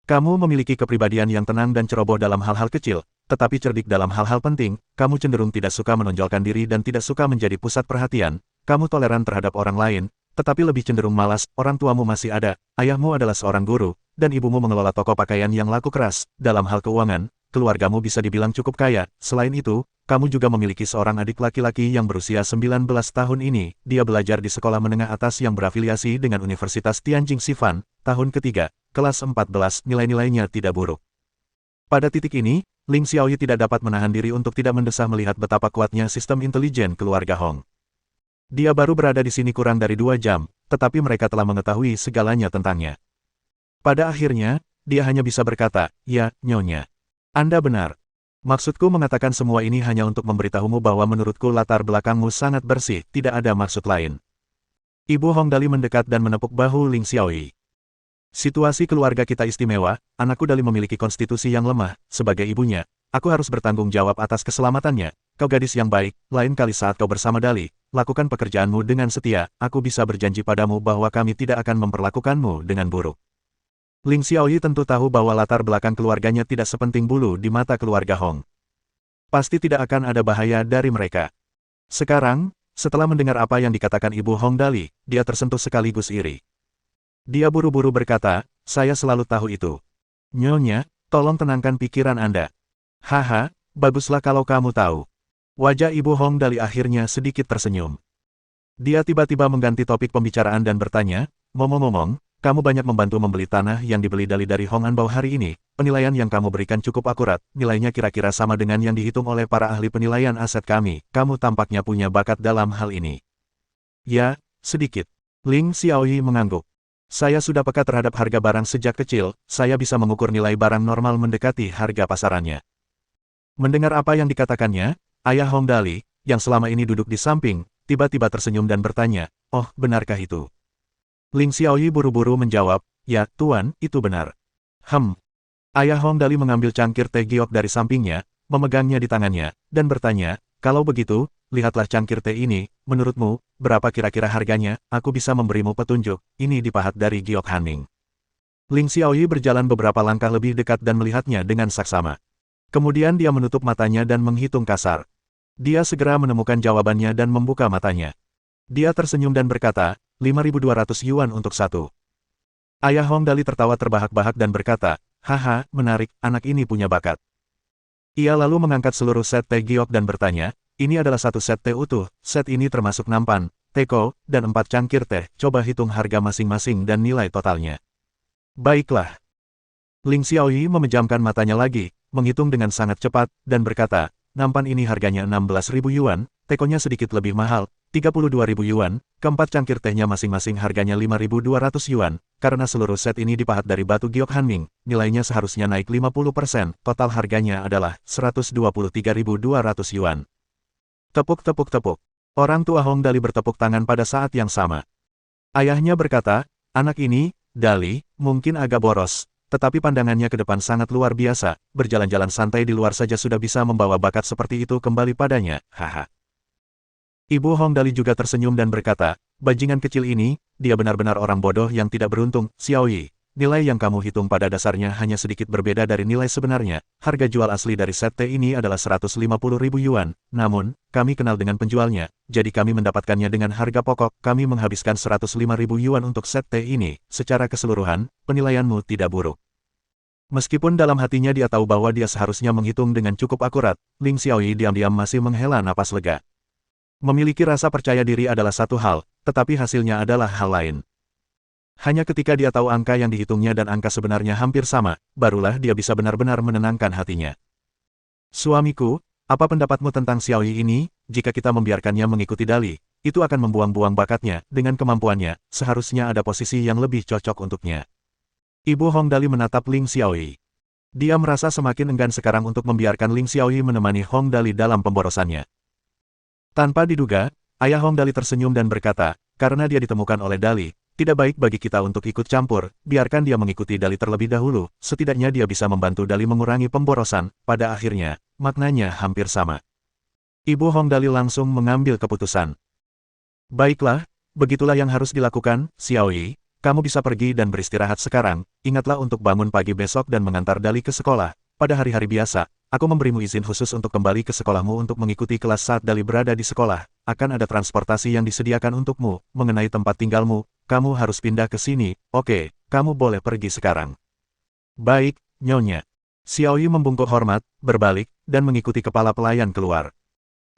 Kamu memiliki kepribadian yang tenang dan ceroboh dalam hal-hal kecil, tetapi cerdik dalam hal-hal penting, kamu cenderung tidak suka menonjolkan diri dan tidak suka menjadi pusat perhatian, kamu toleran terhadap orang lain, tetapi lebih cenderung malas, orang tuamu masih ada, ayahmu adalah seorang guru, dan ibumu mengelola toko pakaian yang laku keras, dalam hal keuangan, keluargamu bisa dibilang cukup kaya, selain itu, kamu juga memiliki seorang adik laki-laki yang berusia 19 tahun ini, dia belajar di sekolah menengah atas yang berafiliasi dengan Universitas Tianjin Sifan, tahun ketiga, kelas 14, nilai-nilainya tidak buruk. Pada titik ini, Ling Xiaoyi tidak dapat menahan diri untuk tidak mendesah melihat betapa kuatnya sistem intelijen keluarga Hong. Dia baru berada di sini kurang dari 2 jam, tetapi mereka telah mengetahui segalanya tentangnya. Pada akhirnya, dia hanya bisa berkata, ya, Nyonya. Anda benar. Maksudku mengatakan semua ini hanya untuk memberitahumu bahwa menurutku latar belakangmu sangat bersih, tidak ada maksud lain. Ibu Hongdali mendekat dan menepuk bahu Ling Xiaoyi. Situasi keluarga kita istimewa, anakku Dali memiliki konstitusi yang lemah, sebagai ibunya, aku harus bertanggung jawab atas keselamatannya. Kau gadis yang baik, lain kali saat kau bersama Dali, lakukan pekerjaanmu dengan setia, aku bisa berjanji padamu bahwa kami tidak akan memperlakukanmu dengan buruk. Ling Xiaoyi tentu tahu bahwa latar belakang keluarganya tidak sepenting bulu di mata keluarga Hong. Pasti tidak akan ada bahaya dari mereka. Sekarang, setelah mendengar apa yang dikatakan Ibu Hongdali, dia tersentuh sekaligus iri. Dia buru-buru berkata, saya selalu tahu itu. Nyonya, tolong tenangkan pikiran Anda. Haha, baguslah kalau kamu tahu. Wajah Ibu Hongdali akhirnya sedikit tersenyum. Dia tiba-tiba mengganti topik pembicaraan dan bertanya, ngomong-ngomong, kamu banyak membantu membeli tanah yang dibeli Dali dari Hong Anbao hari ini, penilaian yang kamu berikan cukup akurat, nilainya kira-kira sama dengan yang dihitung oleh para ahli penilaian aset kami, kamu tampaknya punya bakat dalam hal ini. Ya, sedikit. Ling Xiaoyi mengangguk. Saya sudah peka terhadap harga barang sejak kecil, saya bisa mengukur nilai barang normal mendekati harga pasarannya. Mendengar apa yang dikatakannya, ayah Hongdali, yang selama ini duduk di samping, tiba-tiba tersenyum dan bertanya, oh, benarkah itu? Ling Xiaoyi buru-buru menjawab, ya, Tuan, itu benar. Ayah Hongdali mengambil cangkir teh giok dari sampingnya, memegangnya di tangannya, dan bertanya, kalau begitu, lihatlah cangkir teh ini, menurutmu, berapa kira-kira harganya, aku bisa memberimu petunjuk, ini dipahat dari giok Hanning. Ling Xiaoyi berjalan beberapa langkah lebih dekat dan melihatnya dengan saksama. Kemudian dia menutup matanya dan menghitung kasar. Dia segera menemukan jawabannya dan membuka matanya. Dia tersenyum dan berkata, 5.200 yuan untuk satu. Ayah Hongdali tertawa terbahak-bahak dan berkata, haha, menarik, anak ini punya bakat. Ia lalu mengangkat seluruh set teh giok dan bertanya, ini adalah satu set teh utuh, set ini termasuk nampan, teko, dan 4 cangkir teh, coba hitung harga masing-masing dan nilai totalnya. Baiklah. Ling Xiaoyi memejamkan matanya lagi, menghitung dengan sangat cepat, dan berkata, nampan ini harganya 16.000 yuan, tekonya sedikit lebih mahal, 32.000 yuan, keempat cangkir tehnya masing-masing harganya 5.200 yuan, karena seluruh set ini dipahat dari batu giok Hanming, nilainya seharusnya naik 50%, total harganya adalah 123.200 yuan. Tepuk-tepuk-tepuk. Orang tua Hongdali bertepuk tangan pada saat yang sama. Ayahnya berkata, Anak ini, Dali, mungkin agak boros, tetapi pandangannya ke depan sangat luar biasa, berjalan-jalan santai di luar saja sudah bisa membawa bakat seperti itu kembali padanya, haha. Ibu Hong Dali juga tersenyum dan berkata, bajingan kecil ini, dia benar-benar orang bodoh yang tidak beruntung, Xiaoyi. Nilai yang kamu hitung pada dasarnya hanya sedikit berbeda dari nilai sebenarnya. Harga jual asli dari set teh ini adalah 150.000 yuan. Namun, kami kenal dengan penjualnya, jadi kami mendapatkannya dengan harga pokok. Kami menghabiskan 105.000 yuan untuk set teh ini. Secara keseluruhan, penilaianmu tidak buruk. Meskipun dalam hatinya dia tahu bahwa dia seharusnya menghitung dengan cukup akurat, Ling Xiaoyi diam-diam masih menghela napas lega. Memiliki rasa percaya diri adalah satu hal, tetapi hasilnya adalah hal lain. Hanya ketika dia tahu angka yang dihitungnya dan angka sebenarnya hampir sama, barulah dia bisa benar-benar menenangkan hatinya. Suamiku, apa pendapatmu tentang Xiaoyi ini? Jika kita membiarkannya mengikuti Dali, itu akan membuang-buang bakatnya. Dengan kemampuannya, seharusnya ada posisi yang lebih cocok untuknya. Ibu Hong Dali menatap Ling Xiaoyi. Dia merasa semakin enggan sekarang untuk membiarkan Ling Xiaoyi menemani Hong Dali dalam pemborosannya. Tanpa diduga, ayah Hong Dali tersenyum dan berkata, karena dia ditemukan oleh Dali, tidak baik bagi kita untuk ikut campur, biarkan dia mengikuti Dali terlebih dahulu, setidaknya dia bisa membantu Dali mengurangi pemborosan, pada akhirnya, maknanya hampir sama. Ibu Hong Dali langsung mengambil keputusan. Baiklah, begitulah yang harus dilakukan, Xiaoyi, kamu bisa pergi dan beristirahat sekarang, ingatlah untuk bangun pagi besok dan mengantar Dali ke sekolah. Pada hari-hari biasa, aku memberimu izin khusus untuk kembali ke sekolahmu untuk mengikuti kelas saat Dali berada di sekolah. Akan ada transportasi yang disediakan untukmu. Mengenai tempat tinggalmu, kamu harus pindah ke sini. Oke, kamu boleh pergi sekarang. Baik, Nyonya. Xiaoyi membungkuk hormat, berbalik, dan mengikuti kepala pelayan keluar.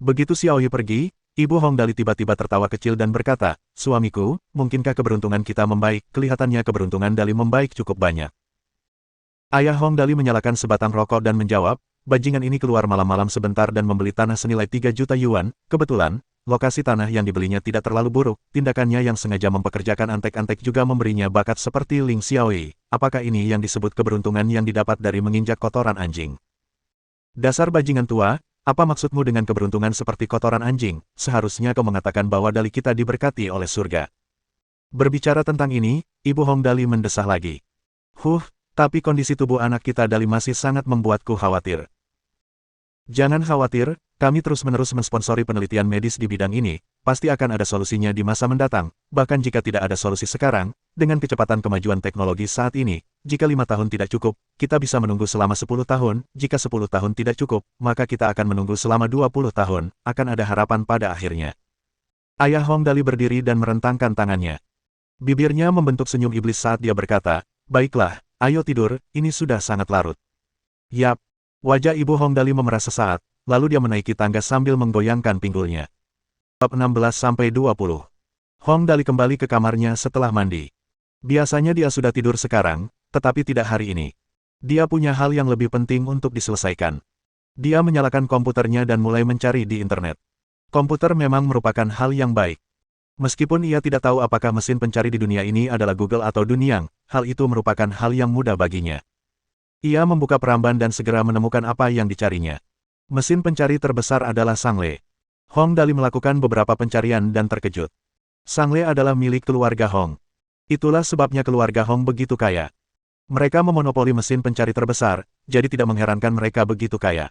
Begitu Xiaoyi pergi, Ibu Hong Dali tiba-tiba tertawa kecil dan berkata, suamiku, mungkinkah keberuntungan kita membaik? Kelihatannya keberuntungan Dali membaik cukup banyak. Ayah Hong Dali menyalakan sebatang rokok dan menjawab, bajingan ini keluar malam-malam sebentar dan membeli tanah senilai 3 juta yuan. Kebetulan, lokasi tanah yang dibelinya tidak terlalu buruk, tindakannya yang sengaja mempekerjakan antek-antek juga memberinya bakat seperti Ling Xiaoyi. Apakah ini yang disebut keberuntungan yang didapat dari menginjak kotoran anjing? Dasar bajingan tua, apa maksudmu dengan keberuntungan seperti kotoran anjing? Seharusnya kau mengatakan bahwa Dali kita diberkati oleh surga. Berbicara tentang ini, Ibu Hong Dali mendesah lagi. Tapi kondisi tubuh anak kita Dali masih sangat membuatku khawatir. Jangan khawatir, kami terus-menerus mensponsori penelitian medis di bidang ini, pasti akan ada solusinya di masa mendatang, bahkan jika tidak ada solusi sekarang, dengan kecepatan kemajuan teknologi saat ini, jika 5 tahun tidak cukup, kita bisa menunggu selama 10 tahun, jika 10 tahun tidak cukup, maka kita akan menunggu selama 20 tahun, akan ada harapan pada akhirnya. Ayah Hong Dali berdiri dan merentangkan tangannya. Bibirnya membentuk senyum iblis saat dia berkata, baiklah, ayo tidur, ini sudah sangat larut. Yap, wajah Ibu Hong Dali memerah sesaat, lalu dia menaiki tangga sambil menggoyangkan pinggulnya. Bab 16-20. Hong Dali kembali ke kamarnya setelah mandi. Biasanya dia sudah tidur sekarang, tetapi tidak hari ini. Dia punya hal yang lebih penting untuk diselesaikan. Dia menyalakan komputernya dan mulai mencari di internet. Komputer memang merupakan hal yang baik. Meskipun ia tidak tahu apakah mesin pencari di dunia ini adalah Google atau Dunyang, hal itu merupakan hal yang mudah baginya. Ia membuka peramban dan segera menemukan apa yang dicarinya. Mesin pencari terbesar adalah Sangle. Hong Dali melakukan beberapa pencarian dan terkejut. Sangle adalah milik keluarga Hong. Itulah sebabnya keluarga Hong begitu kaya. Mereka memonopoli mesin pencari terbesar, jadi tidak mengherankan mereka begitu kaya.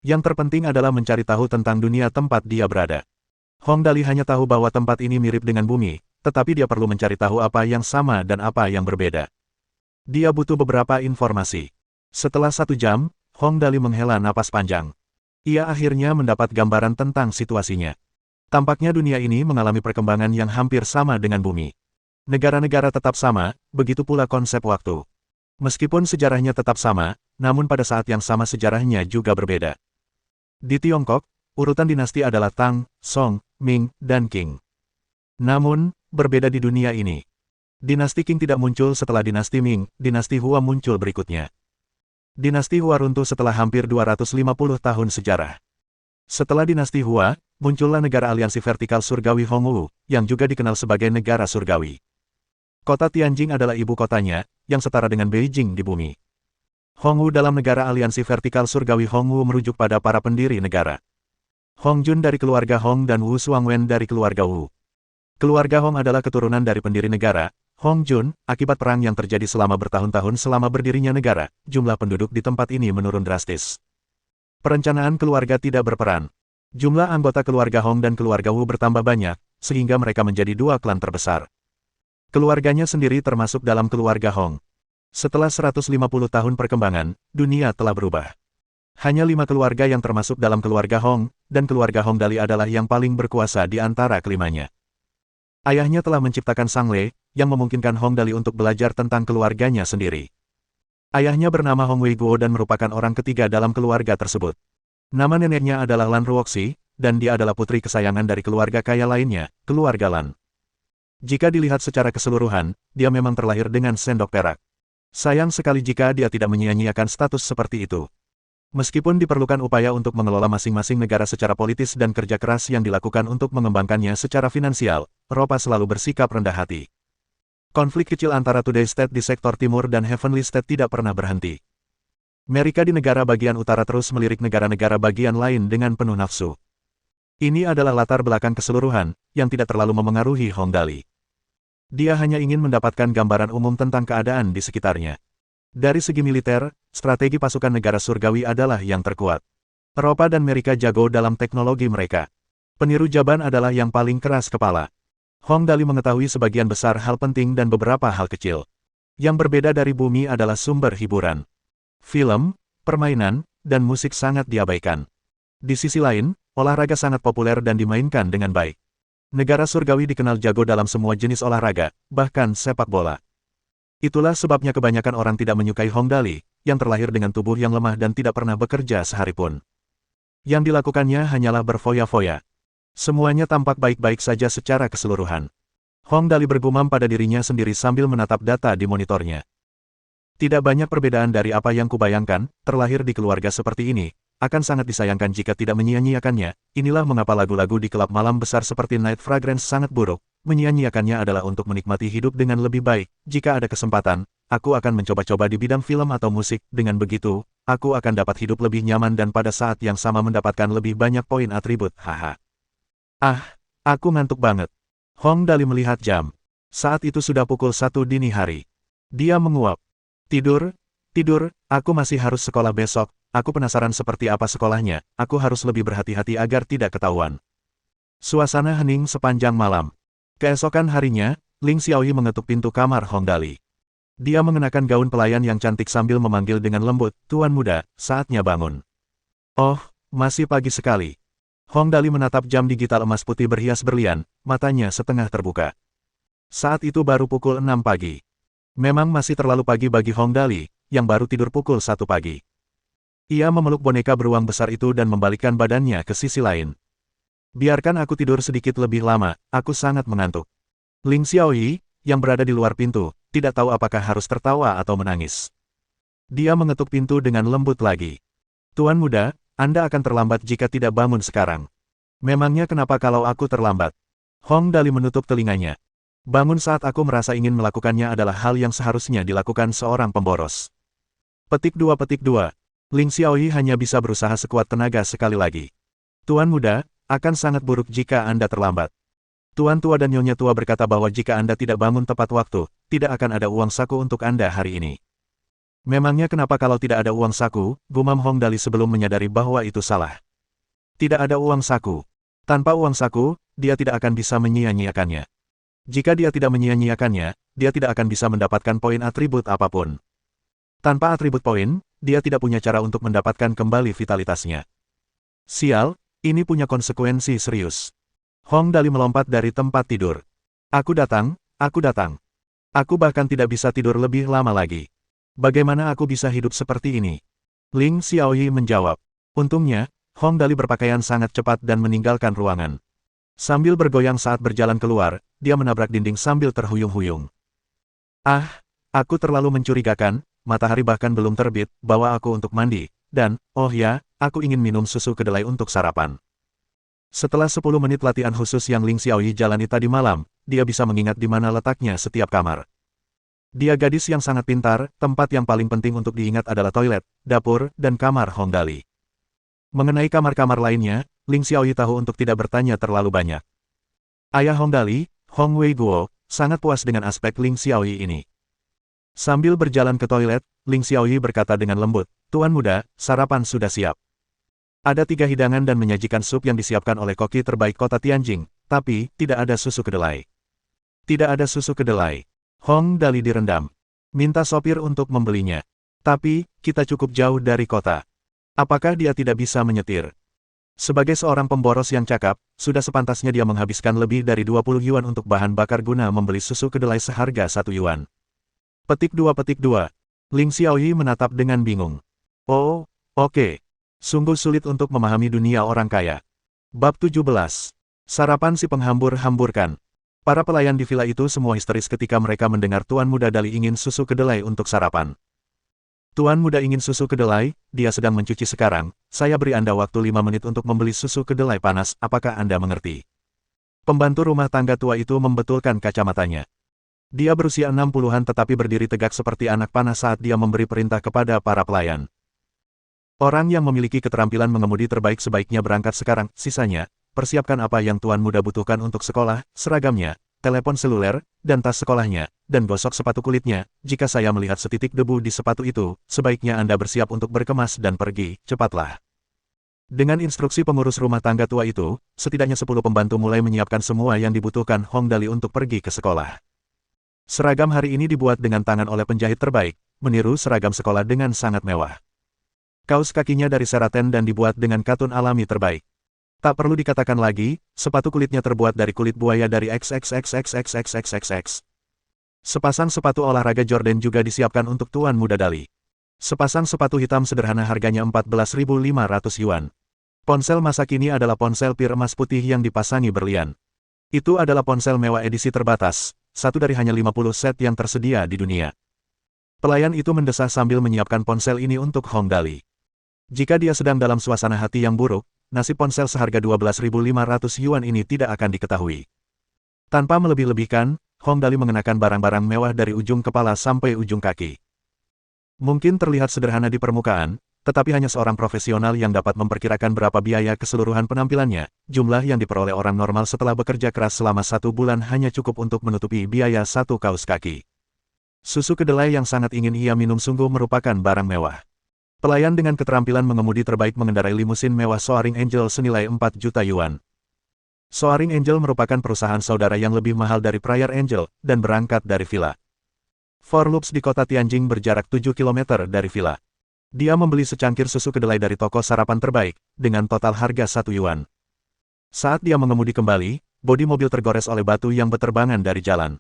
Yang terpenting adalah mencari tahu tentang dunia tempat dia berada. Hong Dali hanya tahu bahwa tempat ini mirip dengan bumi, tetapi dia perlu mencari tahu apa yang sama dan apa yang berbeda. Dia butuh beberapa informasi. Setelah 1 jam, Hong Dali menghela napas panjang. Ia akhirnya mendapat gambaran tentang situasinya. Tampaknya dunia ini mengalami perkembangan yang hampir sama dengan bumi. Negara-negara tetap sama, begitu pula konsep waktu. Meskipun sejarahnya tetap sama, namun pada saat yang sama sejarahnya juga berbeda. Di Tiongkok, urutan dinasti adalah Tang, Song, Ming, dan Qing. Namun, berbeda di dunia ini. Dinasti Qing tidak muncul setelah dinasti Ming, dinasti Hua muncul berikutnya. Dinasti Hua runtuh setelah hampir 250 tahun sejarah. Setelah dinasti Hua, muncullah negara aliansi vertikal surgawi Hongwu, yang juga dikenal sebagai negara surgawi. Kota Tianjing adalah ibu kotanya, yang setara dengan Beijing di bumi. Hongwu dalam negara aliansi vertikal surgawi Hongwu merujuk pada para pendiri negara. Hong Jun dari keluarga Hong dan Wu Shuangwen dari keluarga Wu. Keluarga Hong adalah keturunan dari pendiri negara, Hong Jun, akibat perang yang terjadi selama bertahun-tahun selama berdirinya negara, jumlah penduduk di tempat ini menurun drastis. Perencanaan keluarga tidak berperan. Jumlah anggota keluarga Hong dan keluarga Wu bertambah banyak, sehingga mereka menjadi dua klan terbesar. Keluarganya sendiri termasuk dalam keluarga Hong. Setelah 150 tahun perkembangan, dunia telah berubah. Hanya 5 keluarga yang termasuk dalam keluarga Hong, dan keluarga Hong Dali adalah yang paling berkuasa di antara kelimanya. Ayahnya telah menciptakan Sang Le, yang memungkinkan Hong Dali untuk belajar tentang keluarganya sendiri. Ayahnya bernama Hong Wei Guo dan merupakan orang ketiga dalam keluarga tersebut. Nama neneknya adalah Lan Ruoxi, dan dia adalah putri kesayangan dari keluarga kaya lainnya, keluarga Lan. Jika dilihat secara keseluruhan, dia memang terlahir dengan sendok perak. Sayang sekali jika dia tidak menyia-nyiakan status seperti itu. Meskipun diperlukan upaya untuk mengelola masing-masing negara secara politis dan kerja keras yang dilakukan untuk mengembangkannya secara finansial, Eropa selalu bersikap rendah hati. Konflik kecil antara Today State di sektor timur dan Heavenly State tidak pernah berhenti. Mereka di negara bagian utara terus melirik negara-negara bagian lain dengan penuh nafsu. Ini adalah latar belakang keseluruhan, yang tidak terlalu memengaruhi Hong Dali. Dia hanya ingin mendapatkan gambaran umum tentang keadaan di sekitarnya. Dari segi militer, strategi pasukan negara surgawi adalah yang terkuat. Eropa dan Amerika jago dalam teknologi mereka. Peniru Jaban adalah yang paling keras kepala. Hong Dali mengetahui sebagian besar hal penting dan beberapa hal kecil. Yang berbeda dari bumi adalah sumber hiburan. Film, permainan, dan musik sangat diabaikan. Di sisi lain, olahraga sangat populer dan dimainkan dengan baik. Negara surgawi dikenal jago dalam semua jenis olahraga, bahkan sepak bola. Itulah sebabnya kebanyakan orang tidak menyukai Hong Dali, yang terlahir dengan tubuh yang lemah dan tidak pernah bekerja sehari pun. Yang dilakukannya hanyalah berfoya-foya. Semuanya tampak baik-baik saja secara keseluruhan. Hong Dali bergumam pada dirinya sendiri sambil menatap data di monitornya. Tidak banyak perbedaan dari apa yang kubayangkan, terlahir di keluarga seperti ini, akan sangat disayangkan jika tidak menyia-nyiakannya. Inilah mengapa lagu-lagu di klub malam besar seperti Night Fragrance sangat buruk. Menyia-nyiakannya adalah untuk menikmati hidup dengan lebih baik. Jika ada kesempatan, aku akan mencoba-coba di bidang film atau musik. Dengan begitu, aku akan dapat hidup lebih nyaman dan pada saat yang sama mendapatkan lebih banyak poin atribut. Haha. Ah, aku ngantuk banget. Hong Dali melihat jam. Saat itu sudah pukul 1 dini hari. Dia menguap. Tidur, aku masih harus sekolah besok. Aku penasaran seperti apa sekolahnya. Aku harus lebih berhati-hati agar tidak ketahuan. Suasana hening sepanjang malam. Keesokan harinya, Ling Xiaoyi mengetuk pintu kamar Hong Dali. Dia mengenakan gaun pelayan yang cantik sambil memanggil dengan lembut, "Tuan muda, saatnya bangun." "Oh, masih pagi sekali." Hong Dali menatap jam digital emas putih berhias berlian, matanya setengah terbuka. Saat itu baru pukul 6 pagi. Memang masih terlalu pagi bagi Hong Dali, yang baru tidur pukul 1 pagi. Ia memeluk boneka beruang besar itu dan membalikkan badannya ke sisi lain. "Biarkan aku tidur sedikit lebih lama, aku sangat mengantuk." Ling Xiaoyi, yang berada di luar pintu, tidak tahu apakah harus tertawa atau menangis. Dia mengetuk pintu dengan lembut lagi. "Tuan muda, Anda akan terlambat jika tidak bangun sekarang." "Memangnya kenapa kalau aku terlambat?" Hong Dali menutup telinganya. "Bangun saat aku merasa ingin melakukannya adalah hal yang seharusnya dilakukan seorang pemboros." Petik 2. Ling Xiaoyi hanya bisa berusaha sekuat tenaga sekali lagi. "Tuan muda, akan sangat buruk jika Anda terlambat. Tuan tua dan nyonya tua berkata bahwa jika Anda tidak bangun tepat waktu, tidak akan ada uang saku untuk Anda hari ini." "Memangnya kenapa kalau tidak ada uang saku?" gumam Hong Dali sebelum menyadari bahwa itu salah. Tidak ada uang saku. Tanpa uang saku, dia tidak akan bisa menyia-nyiakannya. Jika dia tidak menyia-nyiakannya, dia tidak akan bisa mendapatkan poin atribut apapun. Tanpa atribut poin, dia tidak punya cara untuk mendapatkan kembali vitalitasnya. Sial, ini punya konsekuensi serius. Hong Dali melompat dari tempat tidur. Aku datang. Aku bahkan tidak bisa tidur lebih lama lagi. Bagaimana aku bisa hidup seperti ini?" Ling Xiaoyi menjawab. Untungnya, Hong Dali berpakaian sangat cepat dan meninggalkan ruangan. Sambil bergoyang saat berjalan keluar, dia menabrak dinding sambil terhuyung-huyung. "Ah, aku terlalu mencurigakan, matahari bahkan belum terbit, bawa aku untuk mandi, dan, oh ya, aku ingin minum susu kedelai untuk sarapan." Setelah 10 menit latihan khusus yang Ling Xiaoyi jalani tadi malam, dia bisa mengingat di mana letaknya setiap kamar. Dia gadis yang sangat pintar, tempat yang paling penting untuk diingat adalah toilet, dapur, dan kamar Hong Dali. Mengenai kamar-kamar lainnya, Ling Xiaoyi tahu untuk tidak bertanya terlalu banyak. Ayah Hong Dali, Hong Wei Guo, sangat puas dengan aspek Ling Xiaoyi ini. Sambil berjalan ke toilet, Ling Xiaoyi berkata dengan lembut, "Tuan muda, sarapan sudah siap. Ada 3 hidangan dan menyajikan sup yang disiapkan oleh koki terbaik kota Tianjing, tapi tidak ada susu kedelai." Tidak ada susu kedelai. Hong Dali direndam. Minta sopir untuk membelinya. Tapi, kita cukup jauh dari kota. Apakah dia tidak bisa menyetir? Sebagai seorang pemboros yang cakap, sudah sepantasnya dia menghabiskan lebih dari 20 yuan untuk bahan bakar guna membeli susu kedelai seharga 1 yuan. Petik 2. Ling Xiaoyi menatap dengan bingung. Oh, oke. Sungguh sulit untuk memahami dunia orang kaya. Bab 17. Sarapan si penghambur-hamburkan. Para pelayan di villa itu semua histeris ketika mereka mendengar Tuan Muda Dali ingin susu kedelai untuk sarapan. Tuan Muda ingin susu kedelai, dia sedang mencuci sekarang, saya beri Anda waktu 5 menit untuk membeli susu kedelai panas, apakah Anda mengerti? Pembantu rumah tangga tua itu membetulkan kacamatanya. Dia berusia 60-an tetapi berdiri tegak seperti anak panah saat dia memberi perintah kepada para pelayan. Orang yang memiliki keterampilan mengemudi terbaik sebaiknya berangkat sekarang, sisanya, persiapkan apa yang Tuan Muda butuhkan untuk sekolah, seragamnya, telepon seluler, dan tas sekolahnya, dan gosok sepatu kulitnya. Jika saya melihat setitik debu di sepatu itu, sebaiknya Anda bersiap untuk berkemas dan pergi, cepatlah. Dengan instruksi pengurus rumah tangga tua itu, setidaknya 10 pembantu mulai menyiapkan semua yang dibutuhkan Hong Dali untuk pergi ke sekolah. Seragam hari ini dibuat dengan tangan oleh penjahit terbaik, meniru seragam sekolah dengan sangat mewah. Kaos kakinya dari seraten dan dibuat dengan katun alami terbaik. Tak perlu dikatakan lagi, sepatu kulitnya terbuat dari kulit buaya dari XXXXXXXXX. Sepasang sepatu olahraga Jordan juga disiapkan untuk Tuan Muda Dali. Sepasang sepatu hitam sederhana harganya 14.500 yuan. Ponsel masa kini adalah ponsel pir emas putih yang dipasangi berlian. Itu adalah ponsel mewah edisi terbatas, satu dari hanya 50 set yang tersedia di dunia. Pelayan itu mendesah sambil menyiapkan ponsel ini untuk Hong Dali. Jika dia sedang dalam suasana hati yang buruk, nasib ponsel seharga 12.500 yuan ini tidak akan diketahui. Tanpa melebih-lebihkan, Hong Dali mengenakan barang-barang mewah dari ujung kepala sampai ujung kaki. Mungkin terlihat sederhana di permukaan, tetapi hanya seorang profesional yang dapat memperkirakan berapa biaya keseluruhan penampilannya. Jumlah yang diperoleh orang normal setelah bekerja keras selama 1 bulan hanya cukup untuk menutupi biaya 1 kaos kaki. Susu kedelai yang sangat ingin ia minum sungguh merupakan barang mewah. Pelayan dengan keterampilan mengemudi terbaik mengendarai limusin mewah Soaring Angel senilai 4 juta yuan. Soaring Angel merupakan perusahaan saudara yang lebih mahal dari Prayer Angel, dan berangkat dari villa Four Loops di kota Tianjing berjarak 7 km dari villa. Dia membeli secangkir susu kedelai dari toko sarapan terbaik, dengan total harga 1 yuan. Saat dia mengemudi kembali, bodi mobil tergores oleh batu yang berterbangan dari jalan.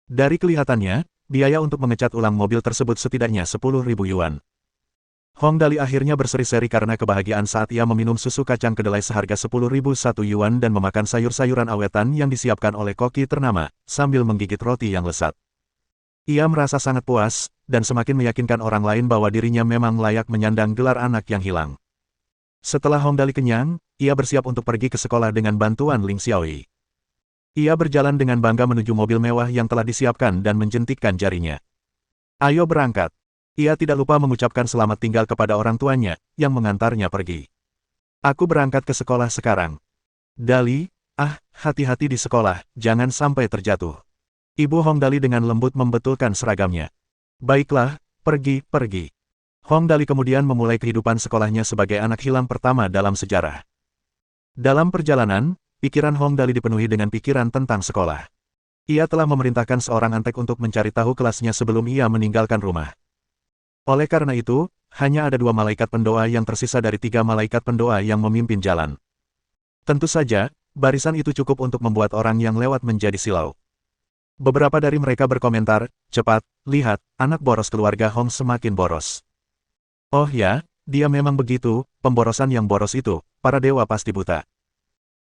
Dari kelihatannya, biaya untuk mengecat ulang mobil tersebut setidaknya 10.000 yuan. Hong Dali akhirnya berseri-seri karena kebahagiaan saat ia meminum susu kacang kedelai seharga 10.001 yuan dan memakan sayur-sayuran awetan yang disiapkan oleh koki ternama, sambil menggigit roti yang lezat. Ia merasa sangat puas, dan semakin meyakinkan orang lain bahwa dirinya memang layak menyandang gelar anak yang hilang. Setelah Hong Dali kenyang, ia bersiap untuk pergi ke sekolah dengan bantuan Ling Xiaoyi. Ia berjalan dengan bangga menuju mobil mewah yang telah disiapkan dan menjentikkan jarinya. Ayo berangkat. Ia tidak lupa mengucapkan selamat tinggal kepada orang tuanya, yang mengantarnya pergi. Aku berangkat ke sekolah sekarang. Dali, hati-hati di sekolah, jangan sampai terjatuh. Ibu Hong Dali dengan lembut membetulkan seragamnya. Baiklah, pergi. Hong Dali kemudian memulai kehidupan sekolahnya sebagai anak hilang pertama dalam sejarah. Dalam perjalanan, pikiran Hong Dali dipenuhi dengan pikiran tentang sekolah. Ia telah memerintahkan seorang antek untuk mencari tahu kelasnya sebelum ia meninggalkan rumah. Oleh karena itu, hanya ada 2 malaikat pendoa yang tersisa dari 3 malaikat pendoa yang memimpin jalan. Tentu saja, barisan itu cukup untuk membuat orang yang lewat menjadi silau. Beberapa dari mereka berkomentar, cepat, lihat, anak boros keluarga Hong semakin boros. Oh ya, dia memang begitu, pemborosan yang boros itu, para dewa pasti buta.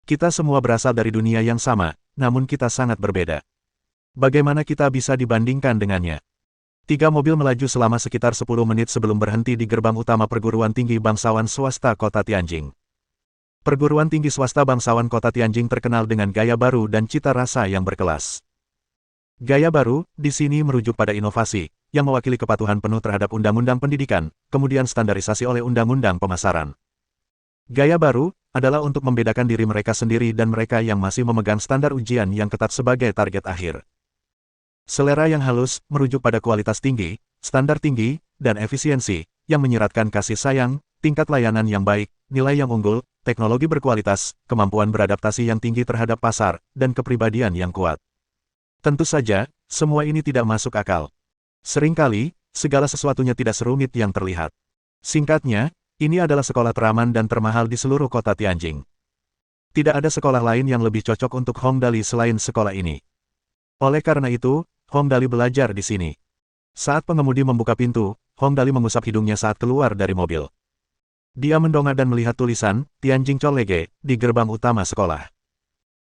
Kita semua berasal dari dunia yang sama, namun kita sangat berbeda. Bagaimana kita bisa dibandingkan dengannya? 3 mobil melaju selama sekitar 10 menit sebelum berhenti di gerbang utama perguruan tinggi bangsawan swasta kota Tianjing. Perguruan tinggi swasta bangsawan kota Tianjing terkenal dengan gaya baru dan cita rasa yang berkelas. Gaya baru, di sini merujuk pada inovasi, yang mewakili kepatuhan penuh terhadap undang-undang pendidikan, kemudian standarisasi oleh undang-undang pemasaran. Gaya baru, adalah untuk membedakan diri mereka sendiri dan mereka yang masih memegang standar ujian yang ketat sebagai target akhir. Selera yang halus, merujuk pada kualitas tinggi, standar tinggi, dan efisiensi, yang menyiratkan kasih sayang, tingkat layanan yang baik, nilai yang unggul, teknologi berkualitas, kemampuan beradaptasi yang tinggi terhadap pasar, dan kepribadian yang kuat. Tentu saja, semua ini tidak masuk akal. Seringkali, segala sesuatunya tidak serumit yang terlihat. Singkatnya, ini adalah sekolah teraman dan termahal di seluruh kota Tianjin. Tidak ada sekolah lain yang lebih cocok untuk Hong Dali selain sekolah ini. Oleh karena itu, Hong Dali belajar di sini. Saat pengemudi membuka pintu, Hong Dali mengusap hidungnya saat keluar dari mobil. Dia mendongak dan melihat tulisan, Tianjin College, di gerbang utama sekolah.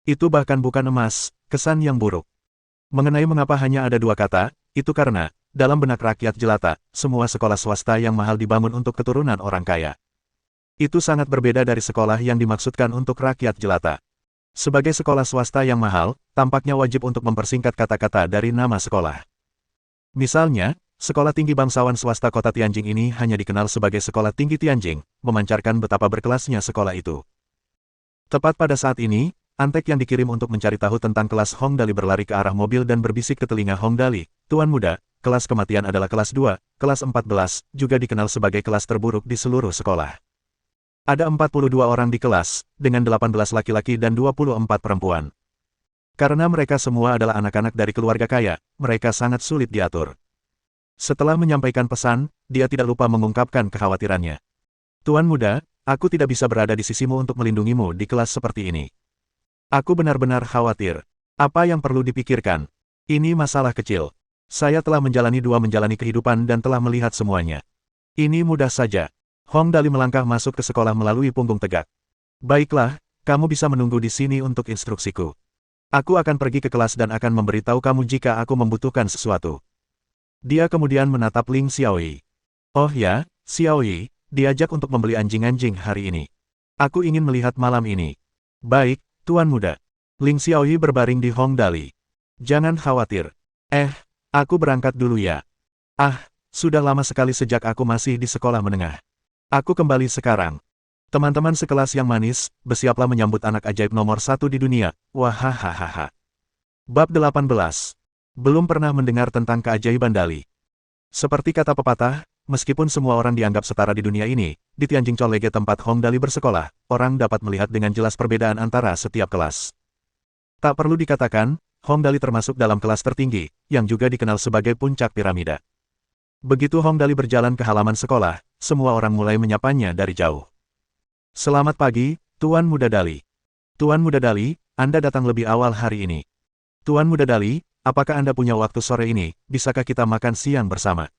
Itu bahkan bukan emas, kesan yang buruk. Mengenai mengapa hanya ada dua kata, itu karena, dalam benak rakyat jelata, semua sekolah swasta yang mahal dibangun untuk keturunan orang kaya. Itu sangat berbeda dari sekolah yang dimaksudkan untuk rakyat jelata. Sebagai sekolah swasta yang mahal, tampaknya wajib untuk mempersingkat kata-kata dari nama sekolah. Misalnya, Sekolah Tinggi Bangsawan Swasta Kota Tianjin ini hanya dikenal sebagai Sekolah Tinggi Tianjin, memancarkan betapa berkelasnya sekolah itu. Tepat pada saat ini, Antek yang dikirim untuk mencari tahu tentang kelas Hong Dali berlari ke arah mobil dan berbisik ke telinga Hong Dali, "Tuan muda, kelas kematian adalah kelas 2, kelas 14, juga dikenal sebagai kelas terburuk di seluruh sekolah. Ada 42 orang di kelas, dengan 18 laki-laki dan 24 perempuan. Karena mereka semua adalah anak-anak dari keluarga kaya, mereka sangat sulit diatur." Setelah menyampaikan pesan, dia tidak lupa mengungkapkan kekhawatirannya. "Tuan muda, aku tidak bisa berada di sisimu untuk melindungimu di kelas seperti ini. Aku benar-benar khawatir. Apa yang perlu dipikirkan? Ini masalah kecil. Saya telah menjalani kehidupan dan telah melihat semuanya. Ini mudah saja." Hong Dali melangkah masuk ke sekolah melalui punggung tegak. "Baiklah, kamu bisa menunggu di sini untuk instruksiku. Aku akan pergi ke kelas dan akan memberitahu kamu jika aku membutuhkan sesuatu." Dia kemudian menatap Ling Xiaoyi. "Oh ya, Xiaoyi, diajak untuk membeli anjing-anjing hari ini. Aku ingin melihat malam ini." "Baik, Tuan muda." Ling Xiaoyi berbaring di Hong Dali. "Jangan khawatir. Aku berangkat dulu ya. Sudah lama sekali sejak aku masih di sekolah menengah. Aku kembali sekarang." Teman-teman sekelas yang manis, bersiaplah menyambut anak ajaib nomor 1 di dunia. Wahahaha. Bab 18. Belum pernah mendengar tentang keajaiban Dali. Seperti kata pepatah, meskipun semua orang dianggap setara di dunia ini, di Tianjin College tempat Hong Dali bersekolah, orang dapat melihat dengan jelas perbedaan antara setiap kelas. Tak perlu dikatakan, Hong Dali termasuk dalam kelas tertinggi, yang juga dikenal sebagai puncak piramida. Begitu Hong Dali berjalan ke halaman sekolah, semua orang mulai menyapanya dari jauh. "Selamat pagi, Tuan Muda Dali. Tuan Muda Dali, Anda datang lebih awal hari ini. Tuan Muda Dali, apakah Anda punya waktu sore ini, bisakah kita makan siang bersama?"